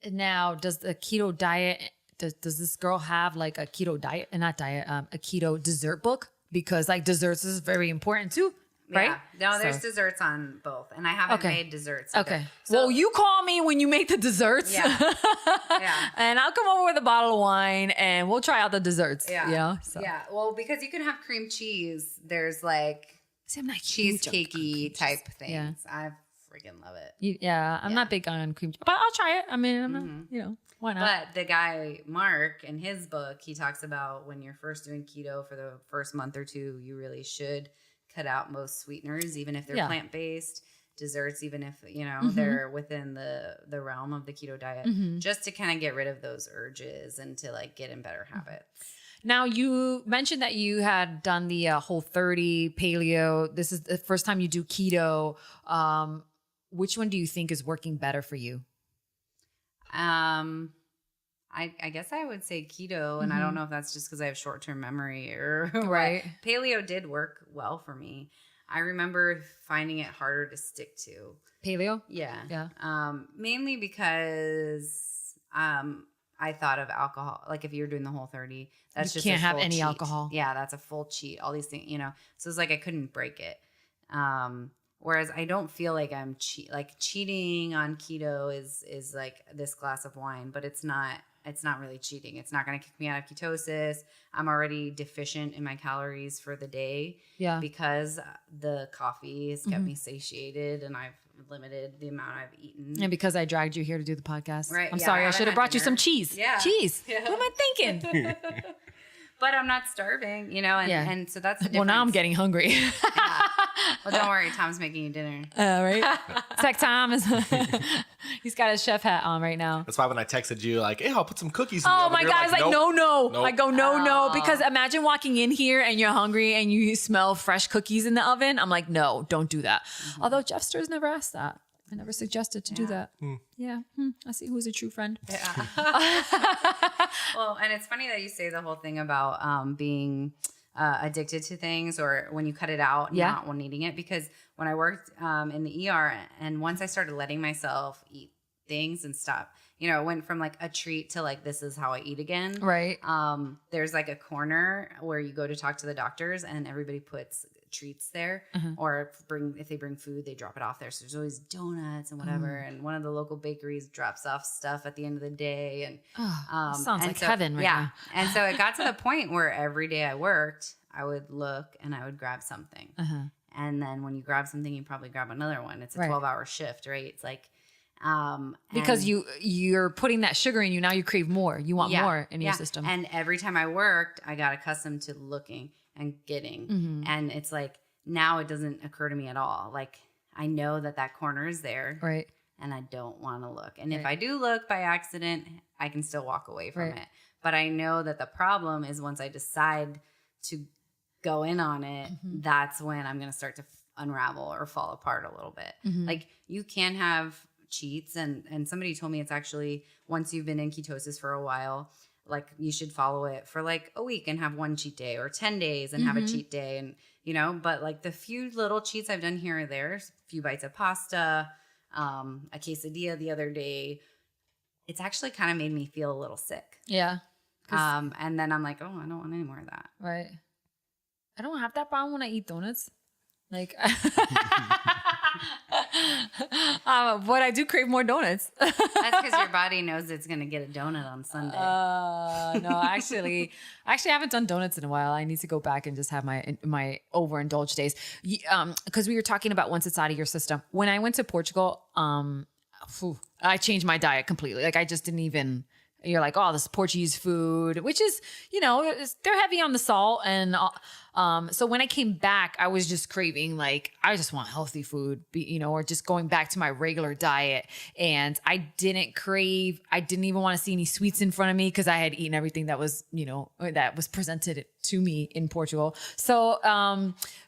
Now, does the keto diet? Does this girl have like a keto diet? Not diet. A keto dessert book because like desserts is very important too, right? Yeah. No, there's So- desserts on both, and I haven't Okay. made desserts. Okay. either. So, Well, you call me when you make the desserts. Yeah. Yeah. And I'll come over with a bottle of wine and we'll try out the desserts. Yeah. So. Yeah. Well, because you can have cream cheese. There's like See, I'm not huge on cream cheesecakey cheese. type things. Yeah. I freaking love it. I'm not big on cream, but I'll try it. I mean, I'm not, why not? But the guy, Mark, in his book, he talks about when you're first doing keto for the first month or 2, you really should cut out most sweeteners, even if they're Yeah. plant-based. Desserts, even if, they're within the realm of the keto diet, just to kind of get rid of those urges and to like get in better habits. Now, you mentioned that you had done the Whole30 paleo. This is the first time you do keto. Which one do you think is working better for you? I guess I would say keto, and I don't know if that's just because I have short-term memory or Right. what. Paleo did work well for me. I remember finding it harder to stick to. Paleo? Yeah. Yeah. Mainly because I thought of alcohol. Like if you're doing the Whole30, that's You just can't a have full any cheat. alcohol. Yeah, that's a full cheat. All these things, So it's like I couldn't break it. Whereas I don't feel like I'm cheating on keto is like this glass of wine, but it's not really cheating. It's not going to kick me out of ketosis. I'm already deficient in my calories for the day. Yeah. Because the coffee has kept me satiated and I've limited the amount I've eaten. And because I dragged you here to do the podcast. Right, I'm yeah, sorry. I I haven't should have had brought you dinner. some cheese. Yeah. Cheese. Yeah. What am I thinking? But I'm not starving, and so that's the difference. Well, now I'm getting hungry. Yeah. Well, don't worry. Tom's making you dinner. Right? Tech Tom is, he's got his chef hat on right now. That's why when I texted you, like, hey, I'll put some cookies in the Oh oven. my You're God. It's like, nope. no. Nope. I go, no. Because imagine walking in here and you're hungry and you smell fresh cookies in the oven. I'm like, no, don't do that. Although Jeff Sturz never asked that. I never suggested to do that. Yeah. I see who's a true friend. Yeah. Well, and it's funny that you say the whole thing about being addicted to things, or when you cut it out, not needing it. Because when I worked in the ER, and once I started letting myself eat things and stop, you know, it went from like a treat to like, this is how I eat again. Right. There's like a corner where you go to talk to the doctors, and everybody puts treats there, or if they bring food, they drop it off there. So there's always donuts and whatever. And one of the local bakeries drops off stuff at the end of the day. And sounds like heaven right now. And so it got to the point where every day I worked, I would look and I would grab something. And then when you grab something, you probably grab another one. It's a 12-hour shift, right? It's like because you're putting that sugar in you, now you crave more. You want more in your system. And every time I worked, I got accustomed to looking and getting. And it's like, now it doesn't occur to me at all. Like, I know that corner is there. Right. And I don't want to look. And if I do look by accident, I can still walk away from it. But I know that the problem is once I decide to go in on it, that's when I'm going to start to unravel or fall apart a little bit. Like, you can have cheats. And somebody told me it's actually, once you've been in ketosis for a while, like, you should follow it for like a week and have one cheat day, or 10 days and have a cheat day. And, you know, but like the few little cheats I've done here or there, a few bites of pasta, a quesadilla the other day, it's actually kind of made me feel a little sick. Yeah. And then I'm like, oh, I don't want any more of that. Right. I don't have that problem when I eat donuts. Like, but I do crave more donuts. That's because your body knows it's going to get a donut on Sunday. No, actually, I haven't done donuts in a while. I need to go back and just have my overindulged days. Because we were talking about once it's out of your system. When I went to Portugal, I changed my diet completely. Like, I just didn't even. You're like, oh, this Portuguese food, which is, you know, they're heavy on the salt. And so when I came back, I was just craving, like, I just want healthy food, you know, or just going back to my regular diet. And I didn't even want to see any sweets in front of me because I had eaten everything that was, you know, that was presented to me in Portugal. So,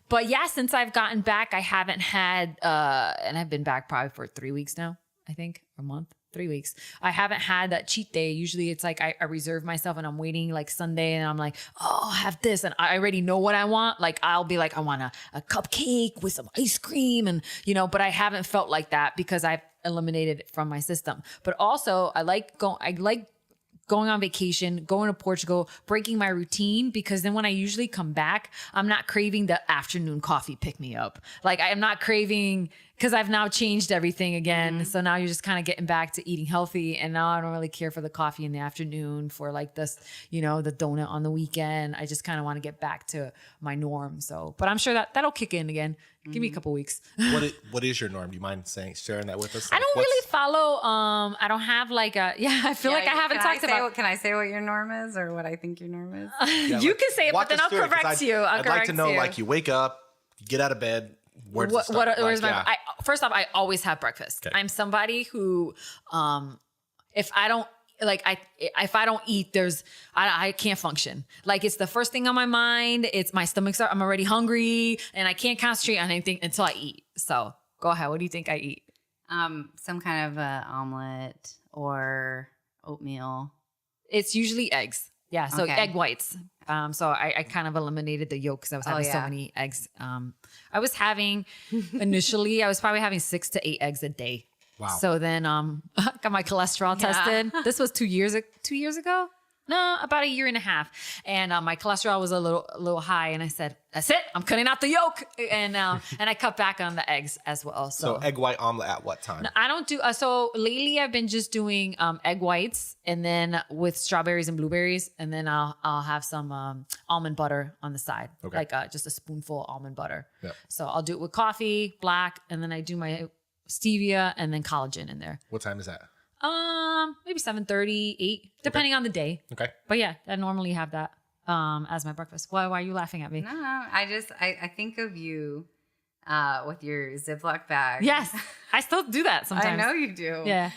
but yeah, since I've gotten back, I haven't had, and I've been back probably for 3 weeks now, I think, or a month. 3 weeks. I haven't had that cheat day. Usually it's like I reserve myself and I'm waiting like Sunday and I'm like, oh, I'll have this. And I already know what I want. Like, I'll be like, I want a cupcake with some ice cream and, you know, but I haven't felt like that because I've eliminated it from my system. But also I like going on vacation, going to Portugal, breaking my routine, because then when I usually come back, I'm not craving the afternoon coffee pick me up. Like, I am not craving, because I've now changed everything again. So now you're just kind of getting back to eating healthy. And now I don't really care for the coffee in the afternoon, for like this, you know, the donut on the weekend. I just kind of want to get back to my norm. So, but I'm sure that'll kick in again. Give me a couple weeks. What is your norm? Do you mind sharing that with us? I don't really follow. I don't have like a, I feel like I haven't talked about. Can I say what your norm is, or what I think your norm is? You can say it, but then I'll correct you. I'd like to know, like, you wake up, you get out of bed. Where's my first off, I always have breakfast. Okay. I'm somebody who, if I don't eat, I can't function. Like, it's the first thing on my mind. It's my I'm already hungry and I can't concentrate on anything until I eat. So go ahead. What do you think I eat? Some kind of omelet or oatmeal. It's usually eggs. Yeah. So egg whites. So I kind of eliminated the yolk because I was having so many eggs. I was probably having 6 to 8 eggs a day. Wow. So then got my cholesterol tested. This was 2 years ago. No, about a year and a half. And my cholesterol was a little high. And I said, that's it. I'm cutting out the yolk. And I cut back on the eggs as well. So egg white omelet at what time? No, I don't do, so lately I've been just doing egg whites, and then with strawberries and blueberries. And then I'll have some almond butter on the side. Okay. Like just a spoonful almond butter. Yep. So I'll do it with coffee, black, and then I do my stevia and then collagen in there. What time is that? Maybe 7:30, 8, depending on the day. Okay. But yeah, I normally have that as my breakfast. Why are you laughing at me? No, I think of you with your Ziploc bag. Yes, I still do that sometimes. I know you do. Yeah.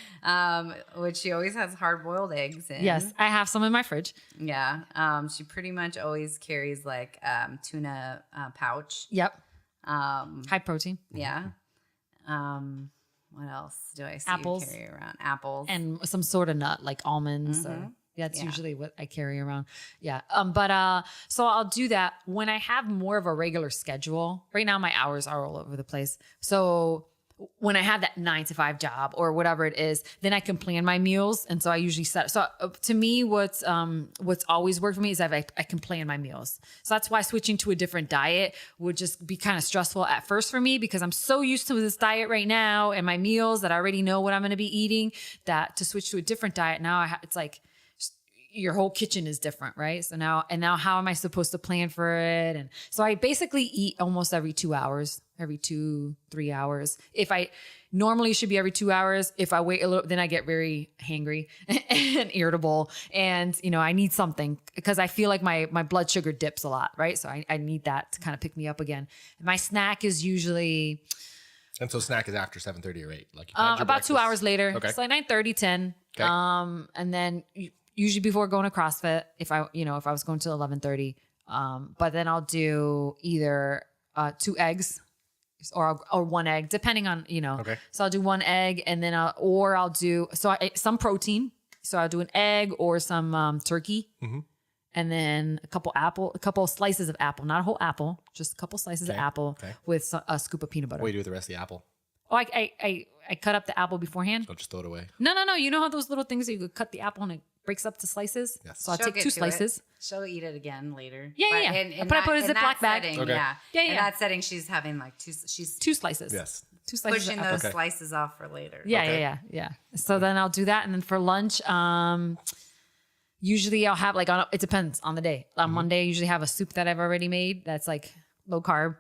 Which she always has hard-boiled eggs in. Yes, I have some in my fridge. Yeah. She pretty much always carries like tuna pouch. Yep. High protein. Yeah. What else do I see apples. you carry around? Apples. And some sort of nut, like almonds. That's Yeah. usually what I carry around. Yeah. So I'll do that when I have more of a regular schedule. Right now, my hours are all over the place. So when I have that 9 to 5 job or whatever it is, then I can plan my meals. And so I usually set. So to me, what's always worked for me is I can plan my meals. So that's why switching to a different diet would just be kind of stressful at first for me, because I'm so used to this diet right now and my meals that I already know what I'm going to be eating, that to switch to a different diet now, it's like your whole kitchen is different, right? So now how am I supposed to plan for it? And so I basically eat almost every 2 hours, every 2-3 hours. If I normally should be every 2 hours, if I wait a little, then I get very hangry and irritable. And, I need something because I feel like my blood sugar dips a lot, right? So I need that to kind of pick me up again. My snack is usually... And so snack is after 7:30 or 8? Like you've had your about 2 breakfast. hours later. Okay. So like 9:30, 10. Okay. And then usually before going to CrossFit, if I was going to 11:30, but then I'll do either 2 eggs or 1 egg, depending on, Okay. So I'll do 1 egg, and then I'll do some protein. So I'll do an egg or some turkey, and then a couple slices of apple, not a whole apple, just a couple slices of apple with a scoop of peanut butter. What do you do with the rest of the apple? Oh, I cut up the apple beforehand. Don't just throw it away. No. You know how those little things that you could cut the apple and it breaks up to slices? Yes. So I'll She'll take get 2 to slices. it. She'll eat it again later. Yeah. But I put it in a Ziploc bag. Setting, Okay. Yeah. Yeah. In that setting, she's having like she's 2 slices. Yes. 2 slices. pushing of apple. those slices off for later. Yeah. So then I'll do that. And then for lunch, usually I'll have it depends on the day. On Monday, I usually have a soup that I've already made. That's like low carb,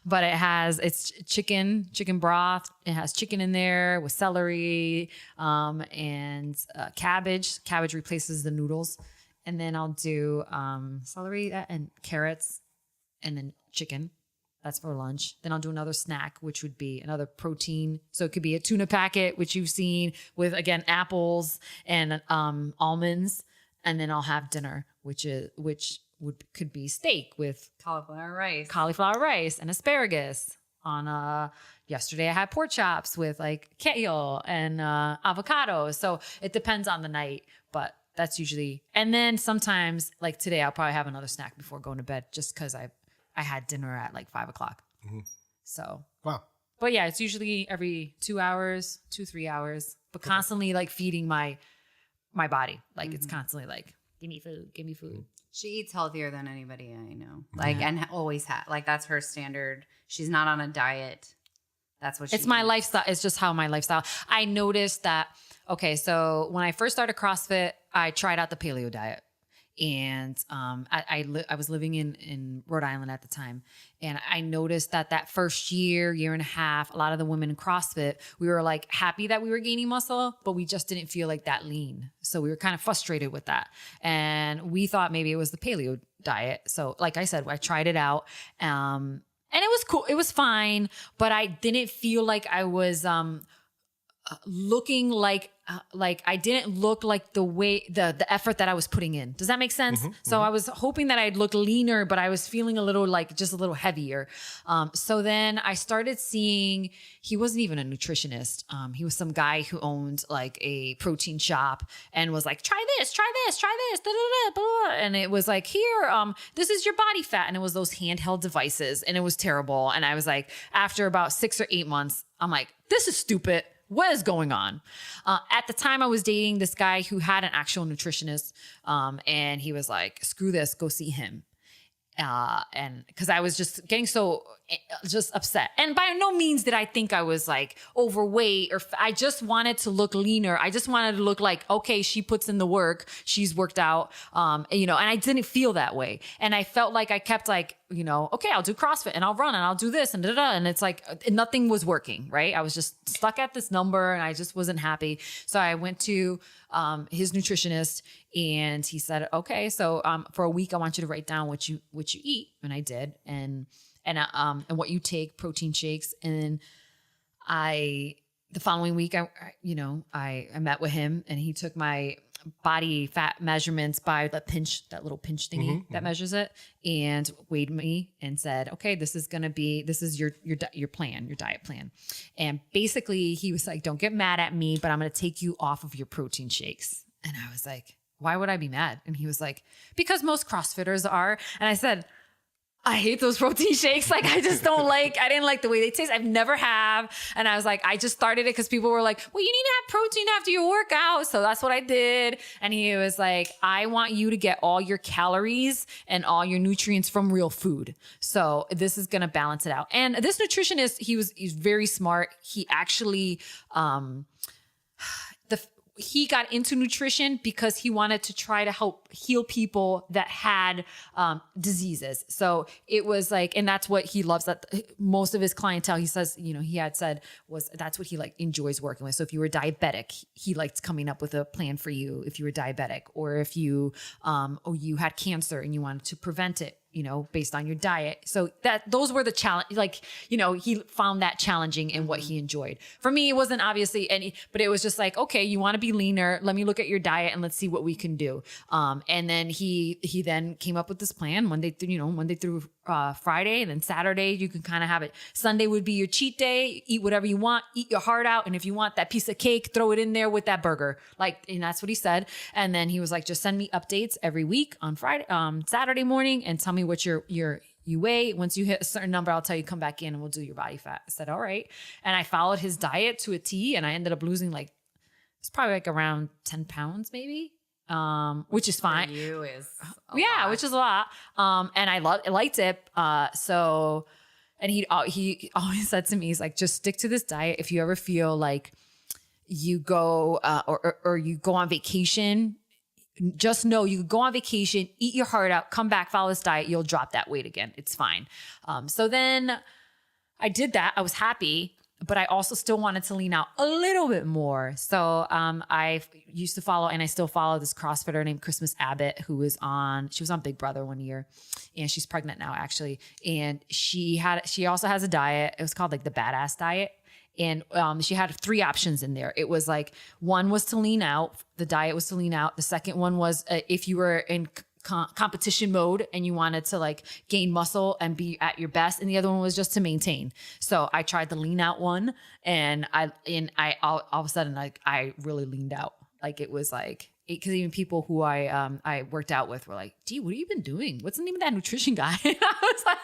but it's chicken broth. It has chicken in there with celery, and cabbage. Cabbage replaces the noodles. And then I'll do, celery and carrots and then chicken. That's for lunch. Then I'll do another snack, which would be another protein. So it could be a tuna packet, which you've seen with, again, apples and almonds. And then I'll have dinner, which could be steak with Cauliflower rice and asparagus. Yesterday I had pork chops with like kale and avocado. So it depends on the night, but that's usually. And then sometimes, like today, I'll probably have another snack before going to bed, just because I had dinner at like 5 o'clock. So, Wow. but yeah, it's usually every 2 hours, 2-3 hours, but constantly like feeding my body. Like it's constantly like, give me food. She eats healthier than anybody I know. And always had. Like that's her standard. She's not on a diet. That's what she It's my eats. lifestyle. It's just how my lifestyle. I noticed that, okay, so when I first started CrossFit, I tried out the paleo diet. And I was living in Rhode Island at the time. And I noticed that first year and a half, a lot of the women in CrossFit, we were like happy that we were gaining muscle, but we just didn't feel like that lean. So we were kind of frustrated with that. And we thought maybe it was the paleo diet. So like I said, I tried it out. And it was cool. It was fine, but I didn't feel like I was looking like I didn't look like the way the effort that I was putting in. Does that make sense? So I was hoping that I'd look leaner, but I was feeling a little just a little heavier. So then I started seeing, he wasn't even a nutritionist. He was some guy who owned like a protein shop and was like, try this, da, da, da, blah. And it was like, here, this is your body fat. And it was those handheld devices and it was terrible. And I was like, after about 6 or 8 months, I'm like, this is stupid. What is going on? At the time I was dating this guy who had an actual nutritionist. And he was like, screw this, go see him. And because I was just getting so just upset. And by no means did I think I was like overweight or I just wanted to look leaner. I just wanted to look like, okay, she puts in the work. She's worked out, and I didn't feel that way. And I felt like I kept like, okay, I'll do CrossFit and I'll run and I'll do this and da-da-da. And it's like, nothing was working, right? I was just stuck at this number and I just wasn't happy. So I went to his nutritionist and he said, okay, so for a week, I want you to write down what you eat. And I did. And what you take, protein shakes. And then the following week, I met with him and he took my body fat measurements by that little pinch thingy that measures it, and weighed me and said, okay, this is your plan, your diet plan. And basically he was like, don't get mad at me, but I'm going to take you off of your protein shakes. And I was like, why would I be mad? And he was like, because most CrossFitters are. And I said, I hate those protein shakes. Like, I didn't like the way they taste. I've never have. And I was like, I just started it because people were like, well, you need to have protein after your workout. So that's what I did. And he was like, I want you to get all your calories and all your nutrients from real food. So this is going to balance it out. And this nutritionist, he's very smart. He actually, he got into nutrition because he wanted to try to help heal people that had diseases. So it was like, and that's what he loves, that most of his clientele, he says, he had said was that's what he like enjoys working with. So if you were diabetic, he liked coming up with a plan for you if you were diabetic, or if you, or you had cancer and you wanted to prevent it, based on your diet. So those were the challenge, he found that challenging in what he enjoyed. For me, it wasn't obviously but it was just like, okay, you want to be leaner. Let me look at your diet and let's see what we can do. And then he then came up with this plan Monday through Friday, and then Saturday you can kind of have it. Sunday would be your cheat day. Eat whatever you want, eat your heart out. And if you want that piece of cake, throw it in there with that burger. And that's what he said. And then he was like, just send me updates every week on Saturday morning and tell me what you weigh. Once you hit a certain number, I'll tell you, come back in and we'll do your body fat. I said, all right. And I followed his diet to a T, and I ended up losing it's probably around 10 pounds maybe. Which is fine. For you is a lot. lot. Which is a lot. And I liked it. And he always said to me, he's like, just stick to this diet. If you ever feel like you go, or you go on vacation, just know you go on vacation, eat your heart out, come back, follow this diet. You'll drop that weight again. It's fine. So then I did that. I was happy, but I also still wanted to lean out a little bit more. So I used to follow, and I still follow, this CrossFitter named Christmas Abbott, she was on Big Brother one year, and she's pregnant now actually. And she also has a diet. It was called the Badass Diet. And she had 3 options in there. It was one was to lean out. The diet was to lean out. The second one was if you were in competition mode and you wanted to gain muscle and be at your best. And the other one was just to maintain. So I tried the lean out one, and I all of a sudden I really leaned out. It was because even people who I worked out with were like, gee, what have you been doing? What's the name of that nutrition guy? And I was like,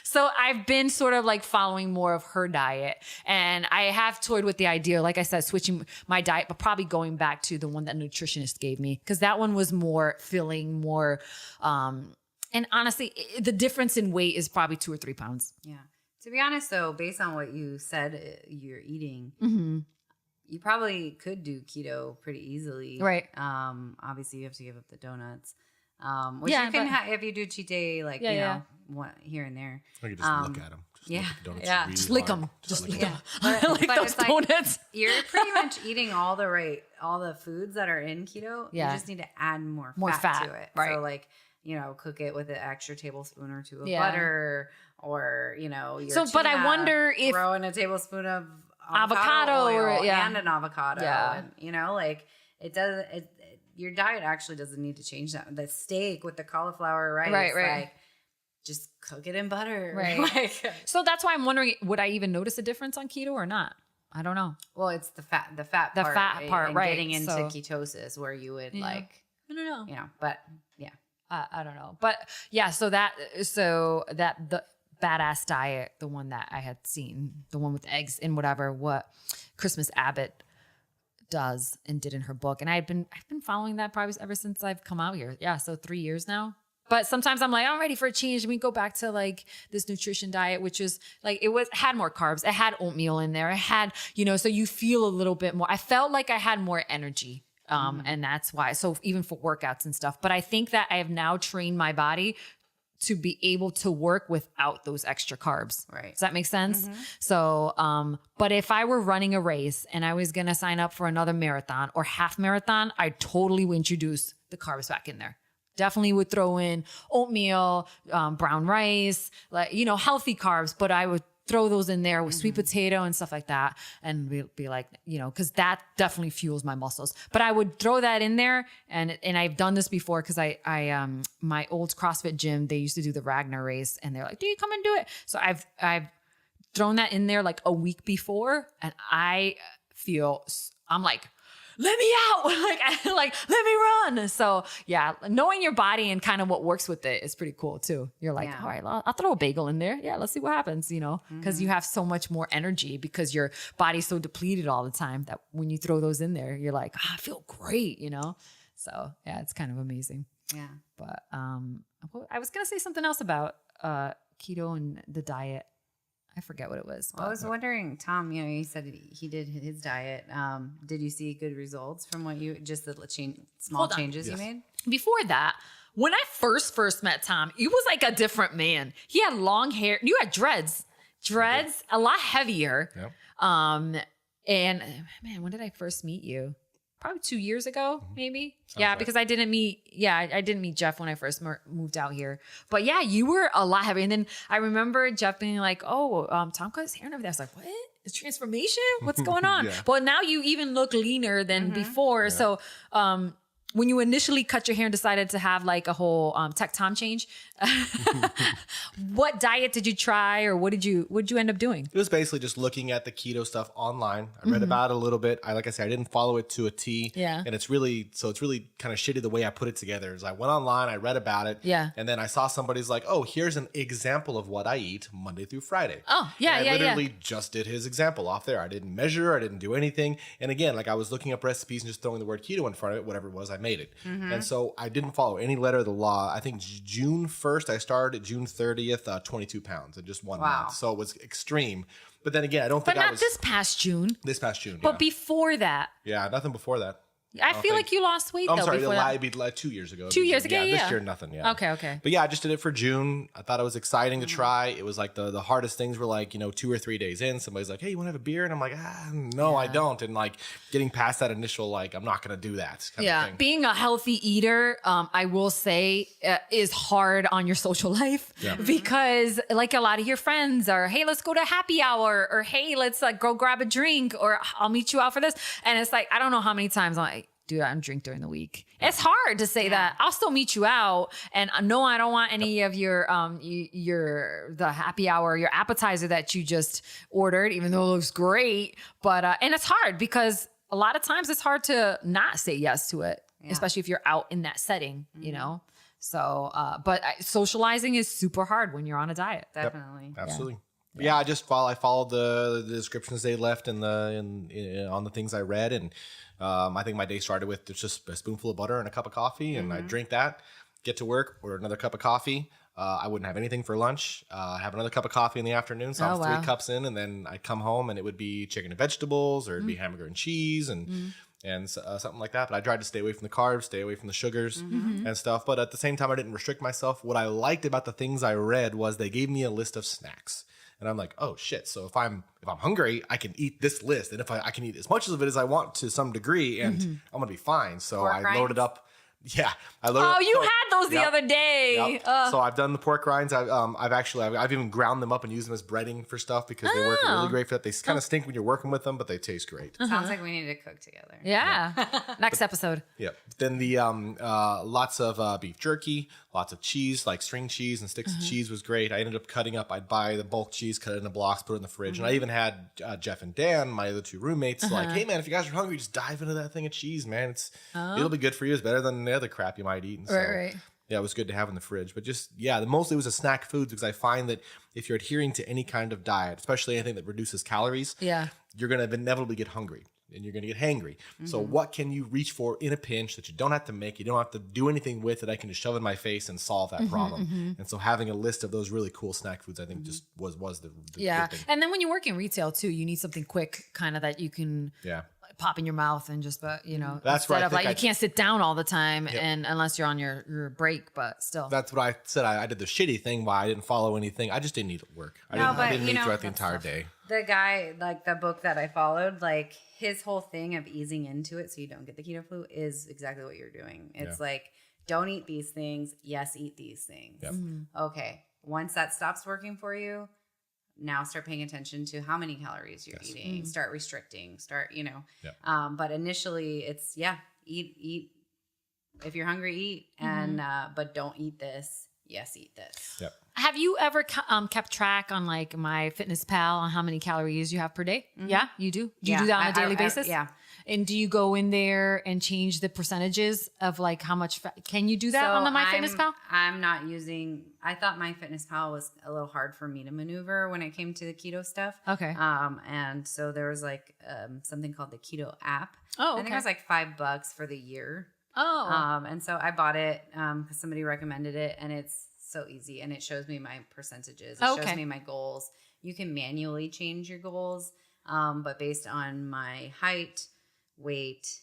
so I've been sort of following more of her diet. And I have toyed with the idea, like I said, switching my diet, but probably going back to the one that nutritionist gave me, because that one was more filling, more, and honestly, the difference in weight is probably 2 or 3 pounds. Yeah. To be honest though, based on what you said you're eating, Mm-hmm. you probably could do keto pretty easily. Right. Obviously you have to give up the donuts. Which Yeah, you can have if you do cheat day, here and there. I could just look at them. Just lick them. Just lick them. I like those donuts. You're pretty much eating all the foods that are in keto. Yeah. You just need to add more fat to it. Right. So cook it with an extra tablespoon or 2 of butter, or your but I tuna, wonder if throw in a tablespoon of avocado oil or and an avocado. Yeah. And, it does. Your diet actually doesn't need to change that. The steak with the cauliflower rice, right. Just cook it in butter. Right. So that's why I'm wondering, would I even notice a difference on keto or not? I don't know. Well, it's the fat part, right? Getting into ketosis where you would I don't know. But yeah, I don't know. But yeah, so the Badass Diet, the one that I had seen, the one with eggs and whatever, what Christmas Abbott does and did in her book. And I've been following that probably ever since I've come out here. Yeah. So 3 years now. But sometimes I'm like, I'm ready for a change. And we go back to this nutrition diet, which is had more carbs. It had oatmeal in there. It had, so you feel a little bit more. I felt like I had more energy. And that's why. So even for workouts and stuff, but I think that I have now trained my body to be able to work without those extra carbs. Right. Does that make sense? Mm-hmm. So, but if I were running a race and I was going to sign up for another marathon or half marathon, I'd totally introduce the carbs back in there. Definitely would throw in oatmeal, brown rice, healthy carbs, but I would throw those in there with sweet potato and stuff like that. And be like, cause that definitely fuels my muscles, but I would throw that in there. And I've done this before. Cause I my old CrossFit gym, they used to do the Ragnar race and they're like, do you come and do it? So I've thrown that in there a week before. And I'm like, let me out. Let me fun. So yeah, knowing your body and kind of what works with it is pretty cool too. You're like, all right, I'll throw a bagel in there. Yeah, let's see what happens, because you have so much more energy because your body's so depleted all the time that when you throw those in there, you're like, I feel great, So yeah, it's kind of amazing. Yeah. But I was going to say something else about keto and the diet. I forget what it was. I was wondering, Tom, you said he did his diet. Did you see good results from just the small changes you made? Before that, when I first met Tom, he was like a different man. He had long hair. You had dreads, a lot heavier. Yep. And man, when did I first meet you? Probably 2 years ago, maybe. Sounds yeah, right. because I didn't meet Jeff when I first moved out here. But yeah, you were a lot heavier. And then I remember Jeff being like, Tom cut his hair and everything. I was like, what? It's transformation? What's going on? Yeah. But now you even look leaner than before. Yeah. So when you initially cut your hair and decided to have like a whole tech Tom change, what diet did you try, or what'd you end up doing? It was basically just looking at the keto stuff online. I read about it a little bit. Like I said, I didn't follow it to a T. Yeah. And it's really kind of shitty the way I put it together. Is I went online, I read about it. Yeah. And then I saw somebody's like, oh, here's an example of what I eat Monday through Friday. Oh, yeah, and I literally just did his example off there. I didn't measure, I didn't do anything. And again, like I was looking up recipes and just throwing the word keto in front of it, whatever it was, I made it. And so I didn't follow any letter of the law. I think June 1st, I started. June 30th, 22 pounds in just 1 month. So it was extreme. But then again, I don't think But not this past June. This past June, But before that. Yeah, nothing before that. I feel like you lost weight, I'm though. sorry, before it'd be like 2 years ago. 2 years ago, This year, nothing, Okay. But yeah, I just did it for June. I thought it was exciting to try. It was like the hardest things were like, 2 or 3 days in, somebody's like, hey, you want to have a beer? And I'm like, no, I don't. And like getting past that initial, like, I'm not going to do that kind of thing. Being a healthy eater, I will say, is hard on your social life because like a lot of your friends are, hey, let's go to happy hour, or hey, let's like go grab a drink, or I'll meet you out for this. And it's like, I don't know how many times I'm like, dude, I don't drink during the week. It's hard to say that. I'll still meet you out, and no, I don't want any of your the happy hour, your appetizer that you just ordered, even though it looks great. But and it's hard because a lot of times it's hard to not say yes to it, especially if you're out in that setting, So, but socializing is super hard when you're on a diet. Definitely, absolutely. Yeah, I followed the descriptions they left on the things I read, and I think my day started with just a spoonful of butter and a cup of coffee, and I drink that, get to work, order another cup of coffee. I wouldn't have anything for lunch. Have another cup of coffee in the afternoon, so I'm 3 cups in, and then I'd come home and it would be chicken and vegetables, or it'd be hamburger and cheese, and something like that. But I tried to stay away from the carbs, stay away from the sugars and stuff. But at the same time, I didn't restrict myself. What I liked about the things I read was they gave me a list of snacks. And I'm like, oh shit. So if I'm hungry, I can eat this list. And if I can eat as much of it as I want to some degree, and I'm going to be fine. So I loaded up. Yeah. You had those the other day. Yep. So I've done the pork rinds. I've even ground them up and used them as breading for stuff because they work really great for that. They kind of stink when you're working with them, but they taste great. Sounds like we need to cook together. Yeah. Next episode. Yeah. Then the lots of beef jerky, lots of cheese, like string cheese and sticks of cheese was great. I ended up cutting up. I'd buy the bulk cheese, cut it into blocks, put it in the fridge. And I even had Jeff and Dan, my other 2 roommates, like, hey man, if you guys are hungry, just dive into that thing of cheese, man. It'll be good for you. It's better than the other crap you might eat. And so, right. Yeah, it was good to have in the fridge. But just, mostly it was a snack foods, because I find that if you're adhering to any kind of diet, especially anything that reduces calories, you're going to inevitably get hungry and you're going to get hangry. So what can you reach for in a pinch that you don't have to make? You don't have to do anything with it. I can just shove in my face and solve that problem. And so having a list of those really cool snack foods, I think just was the good thing. And then when you work in retail too, you need something quick kind of that you can pop in your mouth and just, that's instead of like, you can't sit down all the time and unless you're on your break, but still. That's what I said. I did the shitty thing why I didn't follow anything. I just didn't eat at work. I didn't eat throughout the entire day. The guy, like the book that I followed, like his whole thing of easing into it so you don't get the keto flu is exactly what you're doing. It's like, don't eat these things. Yes, eat these things. Yep. Okay. Once that stops working for you, now start paying attention to how many calories you're eating. Start restricting. But initially it's eat. If you're hungry, eat, and but don't eat this. Yes, eat this. Yep. Have you ever kept track on like My Fitness Pal on how many calories you have per day? Yeah, you do. Do you do that on a daily basis? Yeah. And do you go in there and change the percentages of like how much fat? Can you do that on the MyFitnessPal? I'm not using, I thought MyFitnessPal was a little hard for me to maneuver when it came to the keto stuff. Okay. And so there was like something called the Keto app. Oh, okay. I think it was like $5 for the year. Oh. And so I bought it because somebody recommended it, and it's so easy, and it shows me my percentages. It shows me my goals. You can manually change your goals, but based on my height, weight,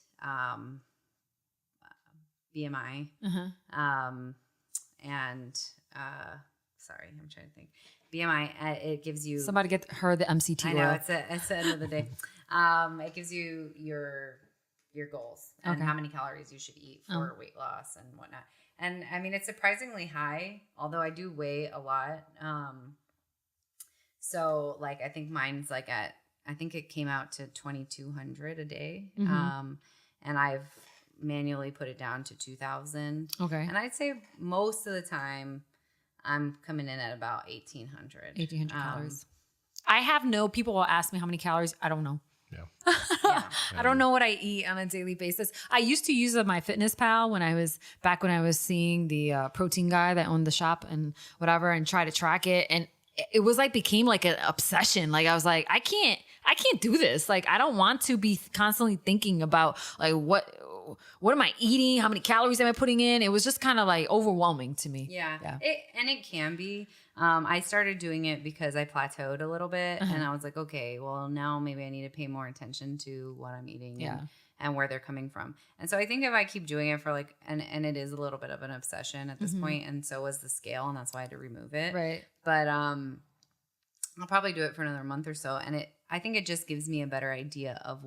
BMI, and sorry, I'm trying to think. BMI, it gives you. Somebody get her the MCT I know oil. it's the end of the day. It gives you your goals and how many calories you should eat for weight loss and whatnot. And I mean, it's surprisingly high, although I do weigh a lot. So like, I think mine's like I think it came out to 2,200 a day. And I've manually put it down to 2,000. Okay. And I'd say most of the time I'm coming in at about 1,800. 1,800 calories. People will ask me how many calories. I don't know. Yeah. I don't know what I eat on a daily basis. I used to use MyFitnessPal when I was seeing the protein guy that owned the shop and whatever, and try to track it. And it was like became like an obsession. Like I was like, I can't do this. Like I don't want to be constantly thinking about like what am I eating? How many calories am I putting in? It was just kind of like overwhelming to me. Yeah. It can be. I started doing it because I plateaued a little bit, and I was like, okay, well now maybe I need to pay more attention to what I'm eating and where they're coming from. And so I think if I keep doing it for like, and it is a little bit of an obsession at this point, and so was the scale, and that's why I had to remove it. Right. But I'll probably do it for another month or so, and I think it just gives me a better idea of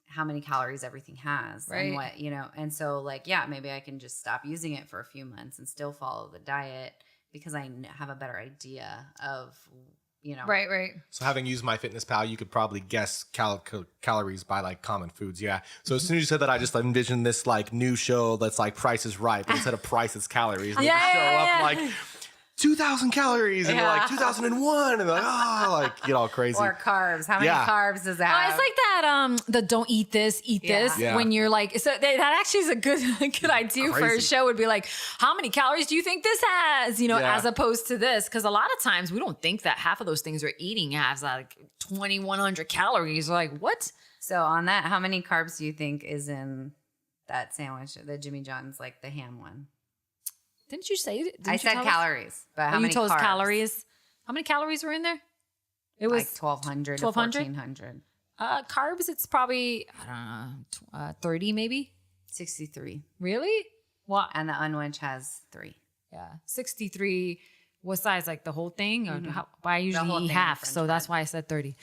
how many calories everything has, right? And what, and so like, yeah, maybe I can just stop using it for a few months and still follow the diet because I have a better idea of, Right. So having used MyFitnessPal, you could probably guess calories by like common foods. Yeah. So as soon as you said that, I just envisioned this like new show that's like Price is Right, but instead of price, it's calories. And they show up like 2,000 calories and like 2001, and like like get all crazy. Or carbs. How many carbs does that have? It's like that the don't eat this, eat this when you're like, so that actually is a good idea for a show. Would be like, how many calories do you think this has? As opposed to this, because a lot of times we don't think that half of those things we're eating has like 2,100 calories. We're like, what? So on that, how many carbs do you think is in that sandwich, the Jimmy John's, like the ham one? Didn't you say it? I said calories, but how many told us carbs? Calories. How many calories were in there? It was like 1,200 to 1,400. Carbs, it's probably, I don't know, 30 maybe? 63. Really? Well, and the unwedged has 3. Yeah. 63. What size? Like the whole thing? Or I usually eat half, so that's why I said 30.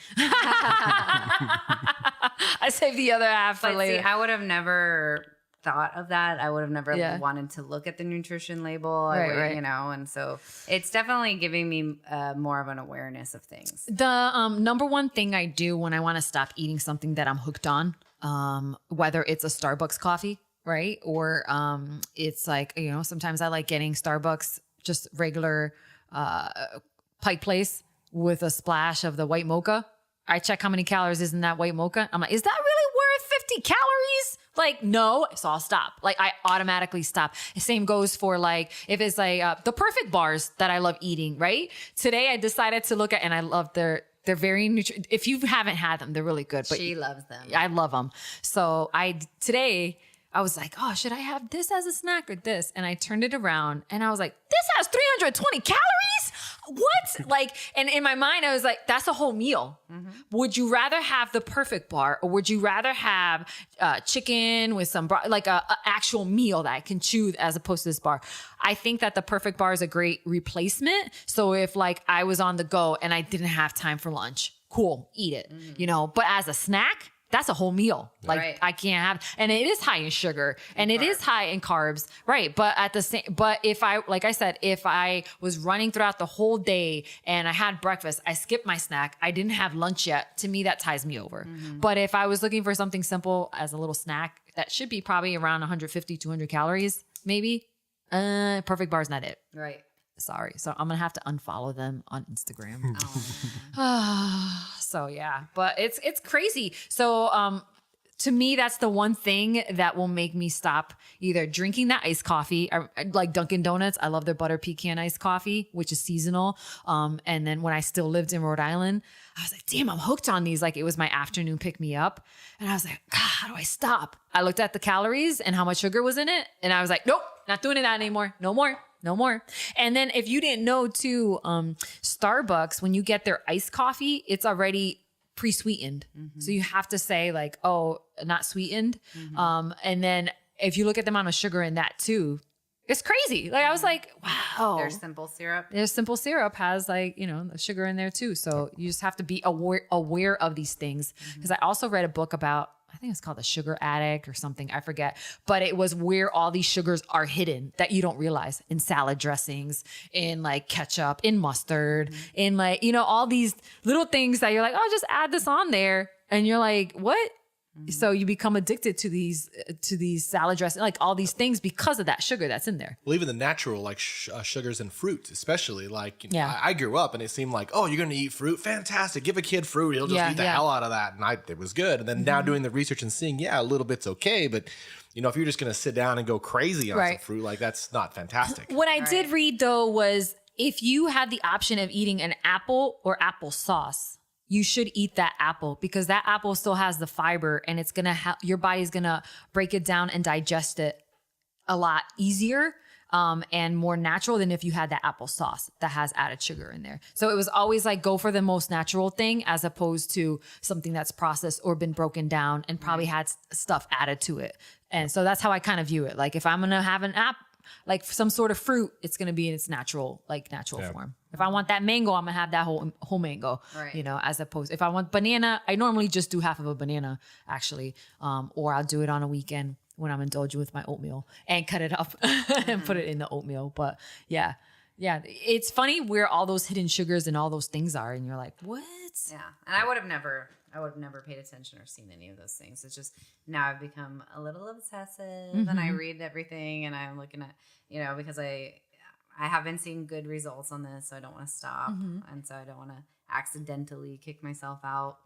I saved the other half for later. See, I would have never thought of that. I would have never wanted to look at the nutrition label, right. And so it's definitely giving me more of an awareness of things. The number one thing I do when I want to stop eating something that I'm hooked on, whether it's a Starbucks coffee, right? Or it's like, sometimes I like getting Starbucks, just regular Pike Place with a splash of the white mocha. I check how many calories is in that white mocha. I'm like, is that really worth 50 calories? Like, no. So I'll stop. Like, I automatically stop. The same goes for like, if it's like the perfect bars that I love eating, right? Today I decided to look at, and I love they're very if you haven't had them, they're really good. But she loves them. I love them. So today I was like, oh, should I have this as a snack or this? And I turned it around and I was like, this has 320 calories? What? Like, and in my mind, I was like, that's a whole meal. Mm-hmm. Would you rather have the perfect bar, or would you rather have chicken with some, like a actual meal that I can chew as opposed to this bar? I think that the perfect bar is a great replacement. So if like I was on the go and I didn't have time for lunch, cool, eat it, but as a snack, that's a whole meal. Like right. I can't have, and it is high in sugar and it is high in carbs. Right. But if I was running throughout the whole day and I had breakfast, I skipped my snack, I didn't have lunch yet. To me, that ties me over. Mm-hmm. But if I was looking for something simple as a little snack, that should be probably around 150, 200 calories, maybe. Perfect bar is not it. Right. Sorry. So I'm going to have to unfollow them on Instagram. So yeah, but it's crazy. So to me, that's the one thing that will make me stop either drinking that iced coffee, or like Dunkin' Donuts. I love their butter pecan iced coffee, which is seasonal. And then when I still lived in Rhode Island, I was like, damn, I'm hooked on these. Like it was my afternoon pick me up. And I was like, God, how do I stop? I looked at the calories and how much sugar was in it. And I was like, nope, not doing that anymore. No more. No more. And then if you didn't know too, Starbucks, when you get their iced coffee, it's already pre-sweetened. So you have to say like, oh, not sweetened. And then if you look at the amount of sugar in that too, it's crazy. Like I was like, wow. Their simple syrup. Their simple syrup has like, the sugar in there too. So you just have to be aware of these things. Because I also read a book about, I think it's called The Sugar Addict or something. I forget. But it was where all these sugars are hidden that you don't realize in salad dressings, in like ketchup, in mustard, in like, all these little things that you're like, oh, just add this on there. And you're like, what? So you become addicted to these salad dressing, like all these things because of that sugar that's in there. Well, even the natural like sugars and fruit, especially like I grew up and it seemed like, oh, you're going to eat fruit, fantastic. Give a kid fruit, he'll just eat the hell out of that, and it was good. And then now doing the research and seeing, a little bit's okay, but if you're just going to sit down and go crazy on some fruit, like that's not fantastic. What I did read though was if you had the option of eating an apple or applesauce, you should eat that apple because that apple still has the fiber and it's going to your body's going to break it down and digest it a lot easier and more natural than if you had that applesauce that has added sugar in there. So it was always like go for the most natural thing as opposed to something that's processed or been broken down and probably had stuff added to it. And so that's how I kind of view it. Like if I'm going to have an like some sort of fruit, it's going to be in its natural form. If I want that mango, I'm going to have that whole mango, as opposed, if I want banana, I normally just do half of a banana actually. Or I'll do it on a weekend when I'm indulging with my oatmeal and cut it up and put it in the oatmeal. But yeah, it's funny where all those hidden sugars and all those things are. And you're like, what? Yeah. And I would have never paid attention or seen any of those things. It's just now I've become a little obsessive and I read everything and I'm looking at, because I have been seeing good results on this. So I don't want to stop. And so I don't want to accidentally kick myself out.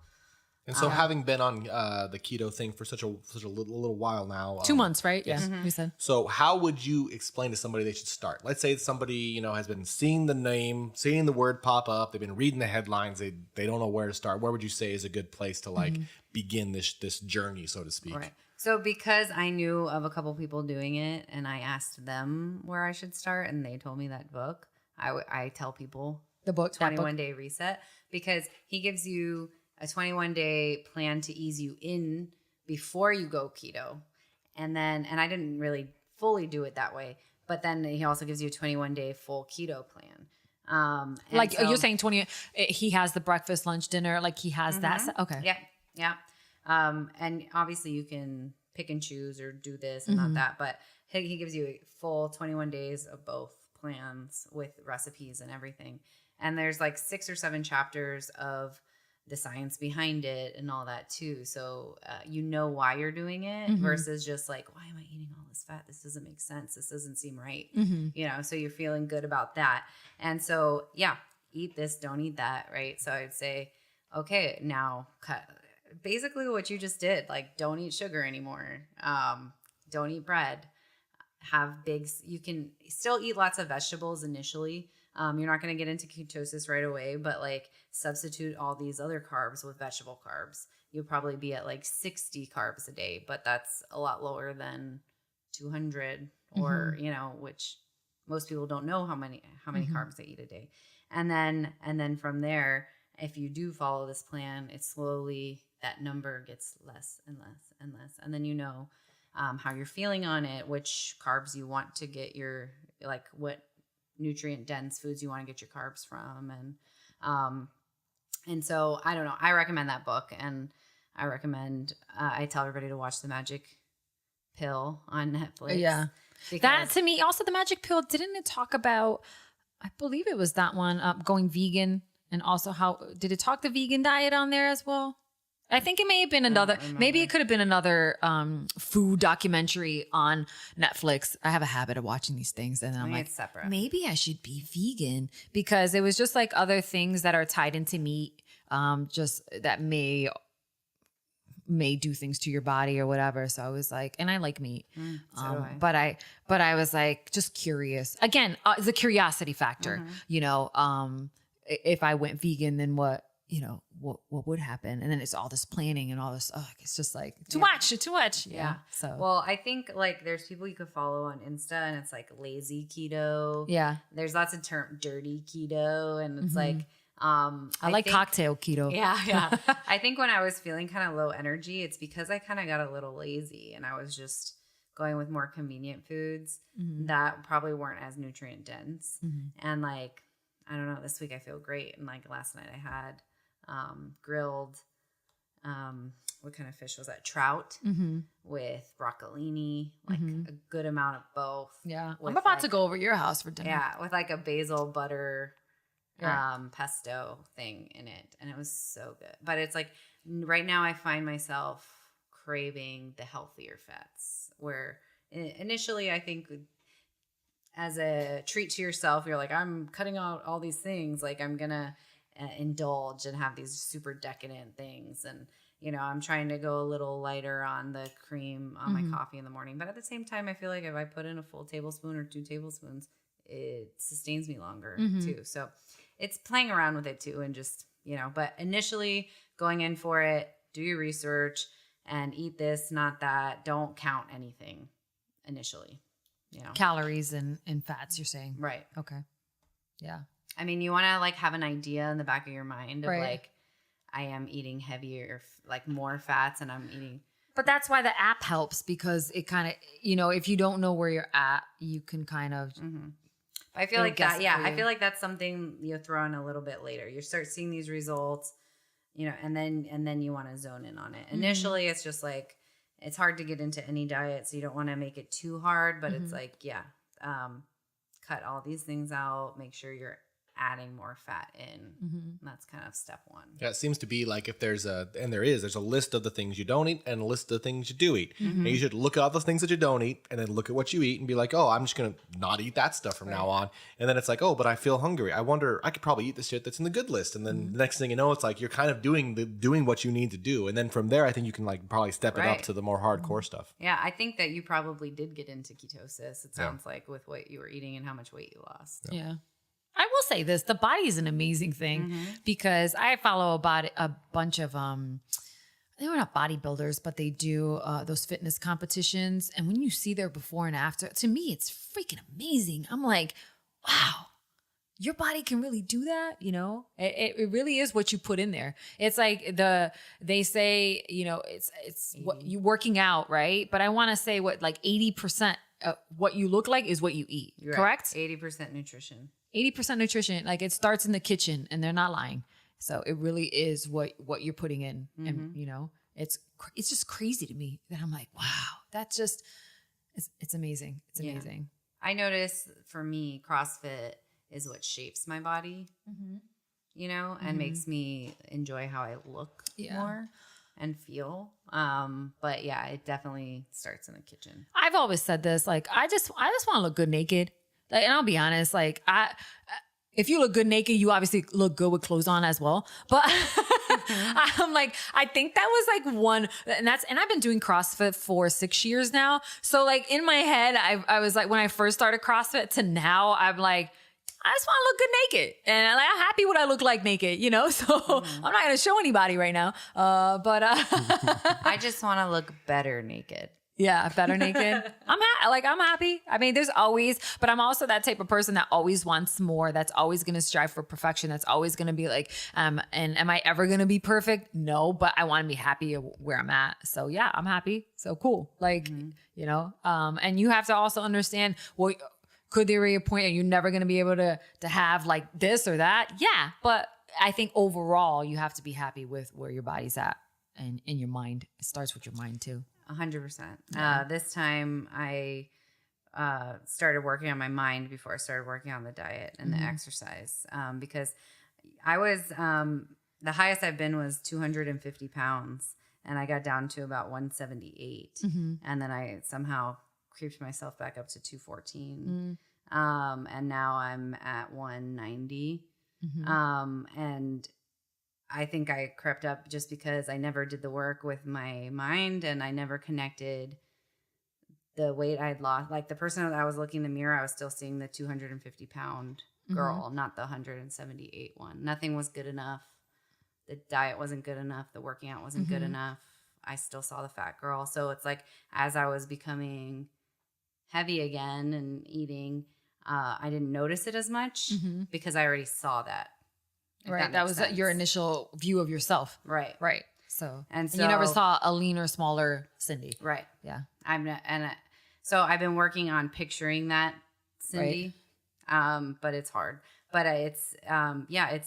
And so having been on the keto thing for such a little while now. 2 months, right? Yes. We said. So how would you explain to somebody they should start? Let's say somebody, has been seeing the name, seeing the word pop up. They've been reading the headlines. They don't know where to start. Where would you say is a good place to begin this journey, so to speak? Right. So because I knew of a couple people doing it and I asked them where I should start and they told me that book, I tell people the book, 21 Day Reset, because he gives you a 21-day plan to ease you in before you go keto. And I didn't really fully do it that way, but then he also gives you a 21-day full keto plan. Like you're saying 20, he has the breakfast, lunch, dinner, like he has that. Okay. Yeah. And obviously you can pick and choose or do this and not that, but he gives you a full 21 days of both plans with recipes and everything. And there's like 6 or 7 chapters of the science behind it and all that too. So why you're doing it versus just like, why am I eating all this fat? This doesn't make sense. This doesn't seem right. So you're feeling good about that. And so, eat this, don't eat that. Right. So I'd say, okay, now cut basically what you just did. Like, don't eat sugar anymore. Don't eat bread. You can still eat lots of vegetables initially. You're not going to get into ketosis right away, but like substitute all these other carbs with vegetable carbs. You'll probably be at like 60 carbs a day, but that's a lot lower than 200 or, which most people don't know how many carbs they eat a day. And then from there, if you do follow this plan, it's slowly that number gets less and less and less. And then how you're feeling on it, which carbs you want to get what nutrient dense foods you want to get your carbs from. And so I don't know, I recommend that book, and I recommend, I tell everybody to watch The Magic Pill on Netflix. Yeah. That to me, also The Magic Pill, didn't it talk about, I believe it was that one, going vegan, and also did it talk the vegan diet on there as well? I think it may have been maybe it could have been another food documentary on Netflix. I have a habit of watching these things and then I'm like, separate. Maybe I should be vegan, because it was just like other things that are tied into meat just that may do things to your body or whatever. So I was like, and I like meat. So do I. But I was like, just curious. Again, the curiosity factor, you know, if I went vegan, then what, you know, what would happen? And then it's all this planning and all this, it's just like too much. Yeah. So, well, I think like there's people you could follow on Insta and it's like lazy keto. yeah. There's lots of dirty keto. And it's like, I like cocktail keto. Yeah. I think when I was feeling kind of low energy, it's because I kind of got a little lazy and I was just going with more convenient foods that probably weren't as nutrient dense. And like, I don't know, this week I feel great. And like last night I had grilled, what kind of fish was that? Trout with broccolini, like a good amount of both. Yeah. I'm about to go over your house for dinner. Yeah. With like a basil butter pesto thing in it. And it was so good. But it's like right now I find myself craving the healthier fats where initially I think as a treat to yourself, you're like, I'm cutting out all these things. Like I'm going to indulge and have these super decadent things. And, you know, I'm trying to go a little lighter on the cream on my coffee in the morning. But at the same time, I feel like if I put in a full tablespoon or 2 tablespoons, it sustains me longer too. So it's playing around with it too. And just, you know, but initially going in for it, do your research and eat this, not that. Don't count anything initially, you know. Calories and fats, you're saying. Right. Okay. Yeah. I mean, you want to like have an idea in the back of your mind of like, I am eating heavier, like more fats and I'm eating. But that's why the app helps because it kind of, you know, if you don't know where you're at, you can kind of. I feel like that. Yeah. I feel like that's something you throw in a little bit later. You start seeing these results, you know, and then you want to zone in on it. Initially, it's just like, it's hard to get into any diet. So you don't want to make it too hard, but it's like, cut all these things out, make sure you're adding more fat in. That's kind of step one. Yeah, it seems to be like if there's a list of the things you don't eat and a list of the things you do eat. And you should look at all the things that you don't eat and then look at what you eat and be like, oh, I'm just going to not eat that stuff from now on. And then it's like, oh, but I feel hungry. I wonder, I could probably eat the shit that's in the good list. And then the next thing you know, it's like you're kind of doing what you need to do. And then from there, I think you can like probably step it up to the more hardcore stuff. Yeah, I think that you probably did get into ketosis. It sounds like with what you were eating and how much weight you lost. Yeah. I will say this, the body is an amazing thing because I follow a bunch of, they were not bodybuilders, but they do those fitness competitions. And when you see their before and after, to me, it's freaking amazing. I'm like, wow, your body can really do that. You know, it really is what you put in there. It's like they say, you know, it's what you working out, right? But I want to say what, like 80% of what you look like is what you eat, correct? 80% nutrition. 80% nutrition, like it starts in the kitchen and they're not lying. So it really is what you're putting in. And, you know, it's just crazy to me that I'm like, wow, that's just, it's amazing. It's amazing. I notice for me, CrossFit is what shapes my body, you know, and makes me enjoy how I look more and feel. But yeah, it definitely starts in the kitchen. I've always said this, like, I just want to look good naked. Like, and I'll be honest, like if you look good naked, you obviously look good with clothes on as well. But I'm like, I think that was like one, and I've been doing CrossFit for 6 years now. So like in my head, I was like, when I first started CrossFit to now, I'm like, I just want to look good naked. And I'm happy what I look like naked, you know? So I'm not going to show anybody right now. But I just want to look better naked. Yeah, better naked. I'm happy. I mean, there's always, but I'm also that type of person that always wants more. That's always going to strive for perfection. That's always going to be like, and am I ever going to be perfect? No, but I want to be happy where I'm at. So yeah, I'm happy. So cool. Like, you know, and you have to also understand, well, could there be a point that you're never going to be able to have like this or that? Yeah. But I think overall you have to be happy with where your body's at and in your mind. It starts with your mind too. 100%. This time I started working on my mind before I started working on the diet and the exercise because I was the highest I've been was 250 pounds and I got down to about 178 and then I somehow creeped myself back up to 214 and now I'm at 190 and I think I crept up just because I never did the work with my mind, and I never connected the weight I'd lost. Like the person that I was looking in the mirror, I was still seeing the 250-pound girl, not the 178 one. Nothing was good enough. The diet wasn't good enough. The working out wasn't good enough. I still saw the fat girl. So it's like, as I was becoming heavy again and eating, I didn't notice it as much because I already saw that. Right. That was your initial view of yourself. Right. Right. So, and you never saw a leaner, smaller Cindy. Right. Yeah. So I've been working on picturing that Cindy, but it's hard. But it's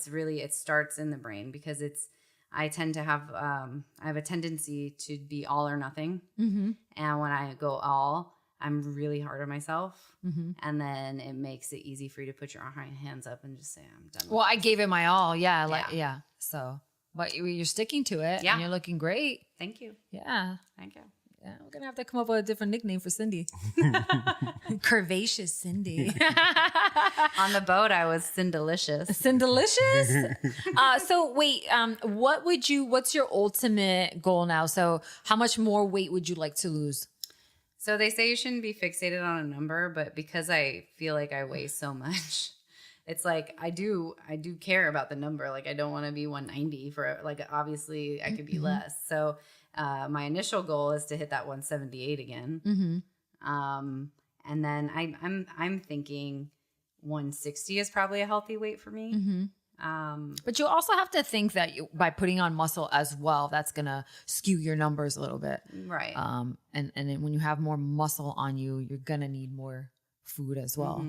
really, it starts in the brain because I tend to have, I have a tendency to be all or nothing. And when I go all, I'm really hard on myself. And then it makes it easy for you to put your hands up and just say, I'm done. Well, I gave it my all. Yeah. So, but you're sticking to it and you're looking great. Thank you. Yeah. Thank you. Yeah, we're gonna have to come up with a different nickname for Cindy. Curvaceous Cindy. On the boat, I was Cindelicious. Cindelicious. So wait, what's your ultimate goal now? So how much more weight would you like to lose? So they say you shouldn't be fixated on a number, but because I feel like I weigh so much, it's like I do care about the number. Like I don't want to be 190 for, like, obviously I could be less. So my initial goal is to hit that 178 again. And then I'm thinking 160 is probably a healthy weight for me. But you also have to think that by putting on muscle as well, that's gonna skew your numbers a little bit, right? And then when you have more muscle on you, you're gonna need more food as well.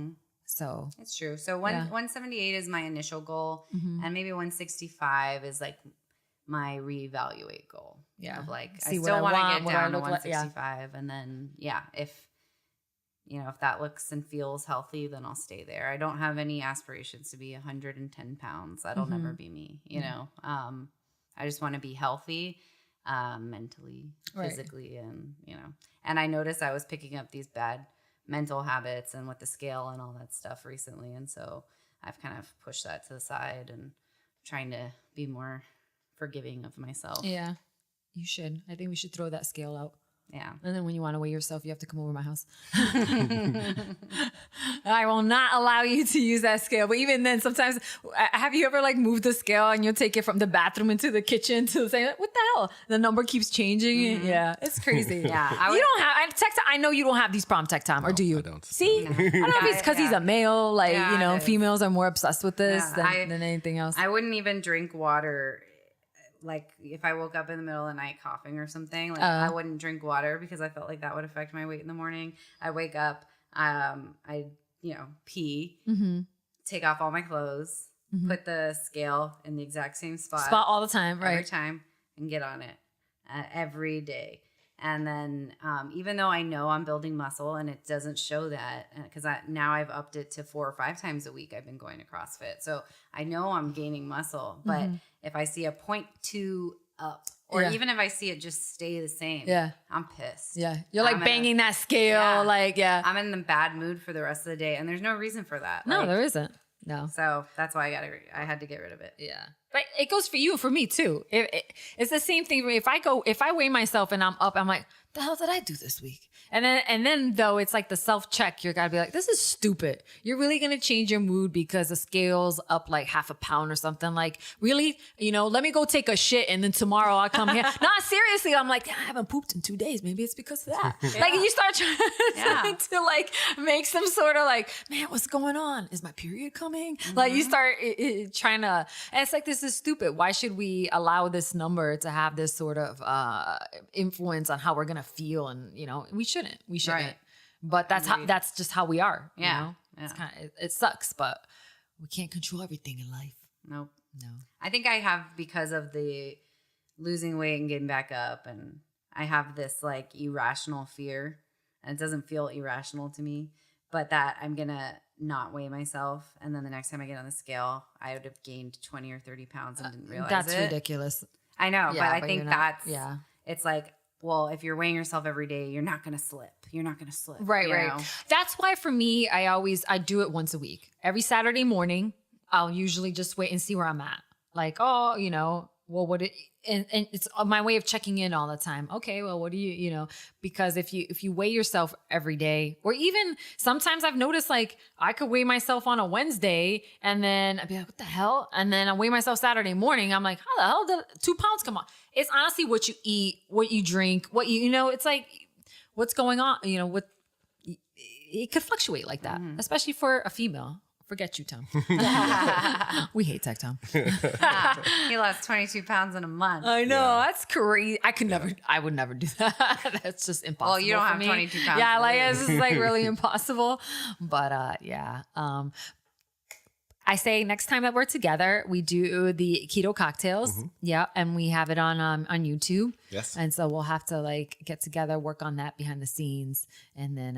So it's true. So 178 is my initial goal, and maybe 165 is like my reevaluate goal. Yeah, of like see, I still want to get down to like. 165, and then if that looks and feels healthy, then I'll stay there. I don't have any aspirations to be 110 pounds. That'll never be me. You know, I just want to be healthy, mentally, physically, and And I noticed I was picking up these bad mental habits and with the scale and all that stuff recently, and so I've kind of pushed that to the side and trying to be more forgiving of myself. Yeah, you should. I think we should throw that scale out. Yeah. And then when you want to weigh yourself, you have to come over to my house. I will not allow you to use that scale. But even then, sometimes, have you ever like moved the scale and you'll take it from the bathroom into the kitchen to say, what the hell? The number keeps changing. Yeah, it's crazy. Yeah. I know you don't have these problems tech time, or do you? I don't. See? I don't know if it's because he's a male, females are more obsessed with this than anything else. I wouldn't even drink water. Like if I woke up in the middle of the night coughing or something, like I wouldn't drink water because I felt like that would affect my weight in the morning. I wake up, I pee, take off all my clothes, put the scale in the exact same spot all the time, right? Every time, and get on it every day. And then even though I know I'm building muscle and it doesn't show that, because now I've upped it to 4 or 5 times a week, I've been going to CrossFit. So I know I'm gaining muscle, but if I see a 0.2 up, or even if I see it just stay the same, I'm pissed. Yeah. You're like banging that scale. I'm in the bad mood for the rest of the day. And there's no reason for that. No, there isn't. No. So that's why I had to get rid of it. Yeah. But it goes for you and for me too. It's the same thing. If I weigh myself and I'm up, I'm like, the hell did I do this week? And then though, it's like the self-check. You're gotta be like, this is stupid. You're really gonna change your mood because the scale's up like half a pound or something. Like, really? Let me go take a shit and then tomorrow I'll come here. No, seriously, I'm like, I haven't pooped in 2 days. Maybe it's because of that. Like, you start trying to like make some sort of like, man, what's going on? Is my period coming? Like, you start trying to, and it's like, this is stupid. Why should we allow this number to have this sort of influence on how we're gonna feel? And we shouldn't. Right. But that's just how we are. It's it sucks, but we can't control everything in life. Nope. No. I think I have, because of the losing weight and getting back up, and I have this like irrational fear, and it doesn't feel irrational to me, but that I'm gonna not weigh myself, and then the next time I get on the scale, I would have gained 20 or 30 pounds and didn't realize that's it. That's ridiculous. I know, but I think that's it's like, well, if you're weighing yourself every day, you're not going to slip. You're not going to slip. Right. That's why for me, I do it once a week. Every Saturday morning, I'll usually just wait and see where I'm at. like, oh, well, and it's my way of checking in all the time. Okay, well, what do you, because if you weigh yourself every day, or even sometimes I've noticed like I could weigh myself on a Wednesday and then I'd be like, what the hell? And then I weigh myself Saturday morning. I'm like, how the hell did 2 pounds come on? It's honestly what you eat, what you drink, what it's like, what's going on, it could fluctuate like that, especially for a female. Forget you, Tom. We hate tech, Tom. He lost 22 pounds in a month. I know. That's crazy. I would never do that. That's just impossible. Well, you don't for have me. 22 pounds. Yeah, like it's just like really impossible. But yeah. I say next time that we're together, we do the keto cocktails. Yeah. And we have it on YouTube. Yes. And so we'll have to like get together, work on that behind the scenes. And then,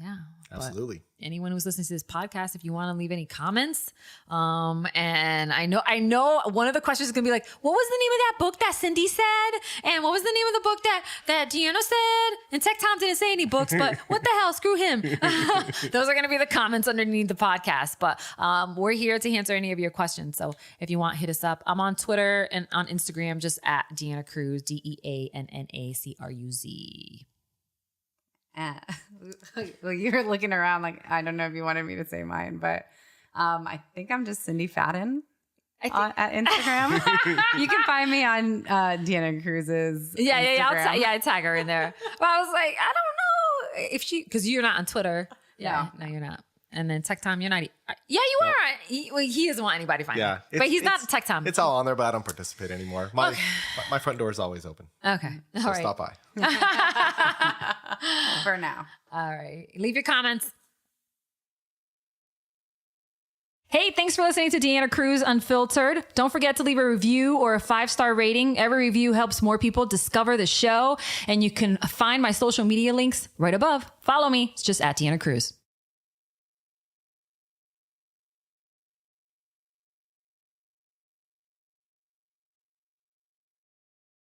yeah. Absolutely. But anyone who's listening to this podcast, if you want to leave any comments, and I know one of the questions is going to be like, what was the name of that book that Cindy said? And what was the name of the book that Deanna said? And Tech Tom didn't say any books, but what the hell? Screw him. Those are going to be the comments underneath the podcast. But we're here to answer any of your questions. So if you want, hit us up. I'm on Twitter and on Instagram, just at Deanna Cruz, DeannaCruz. Well, you're looking around like, I don't know if you wanted me to say mine, but I think I'm just Cindy Fadden at Instagram. You can find me on Deanna Cruz's Instagram. I tag her in there. But I was like, I don't know if because you're not on Twitter. Yeah, no, you're not. And then Tech Tom, you're not. Yeah, you are. He doesn't want anybody to find him. But he's not Tech Tom. It's all on there, but I don't participate anymore. My front door is always open. Okay. So stop by. For now. All right. Leave your comments. Hey, thanks for listening to Deanna Cruz Unfiltered. Don't forget to leave a review or a 5-star rating. Every review helps more people discover the show. And you can find my social media links right above. Follow me. It's just at Deanna Cruz.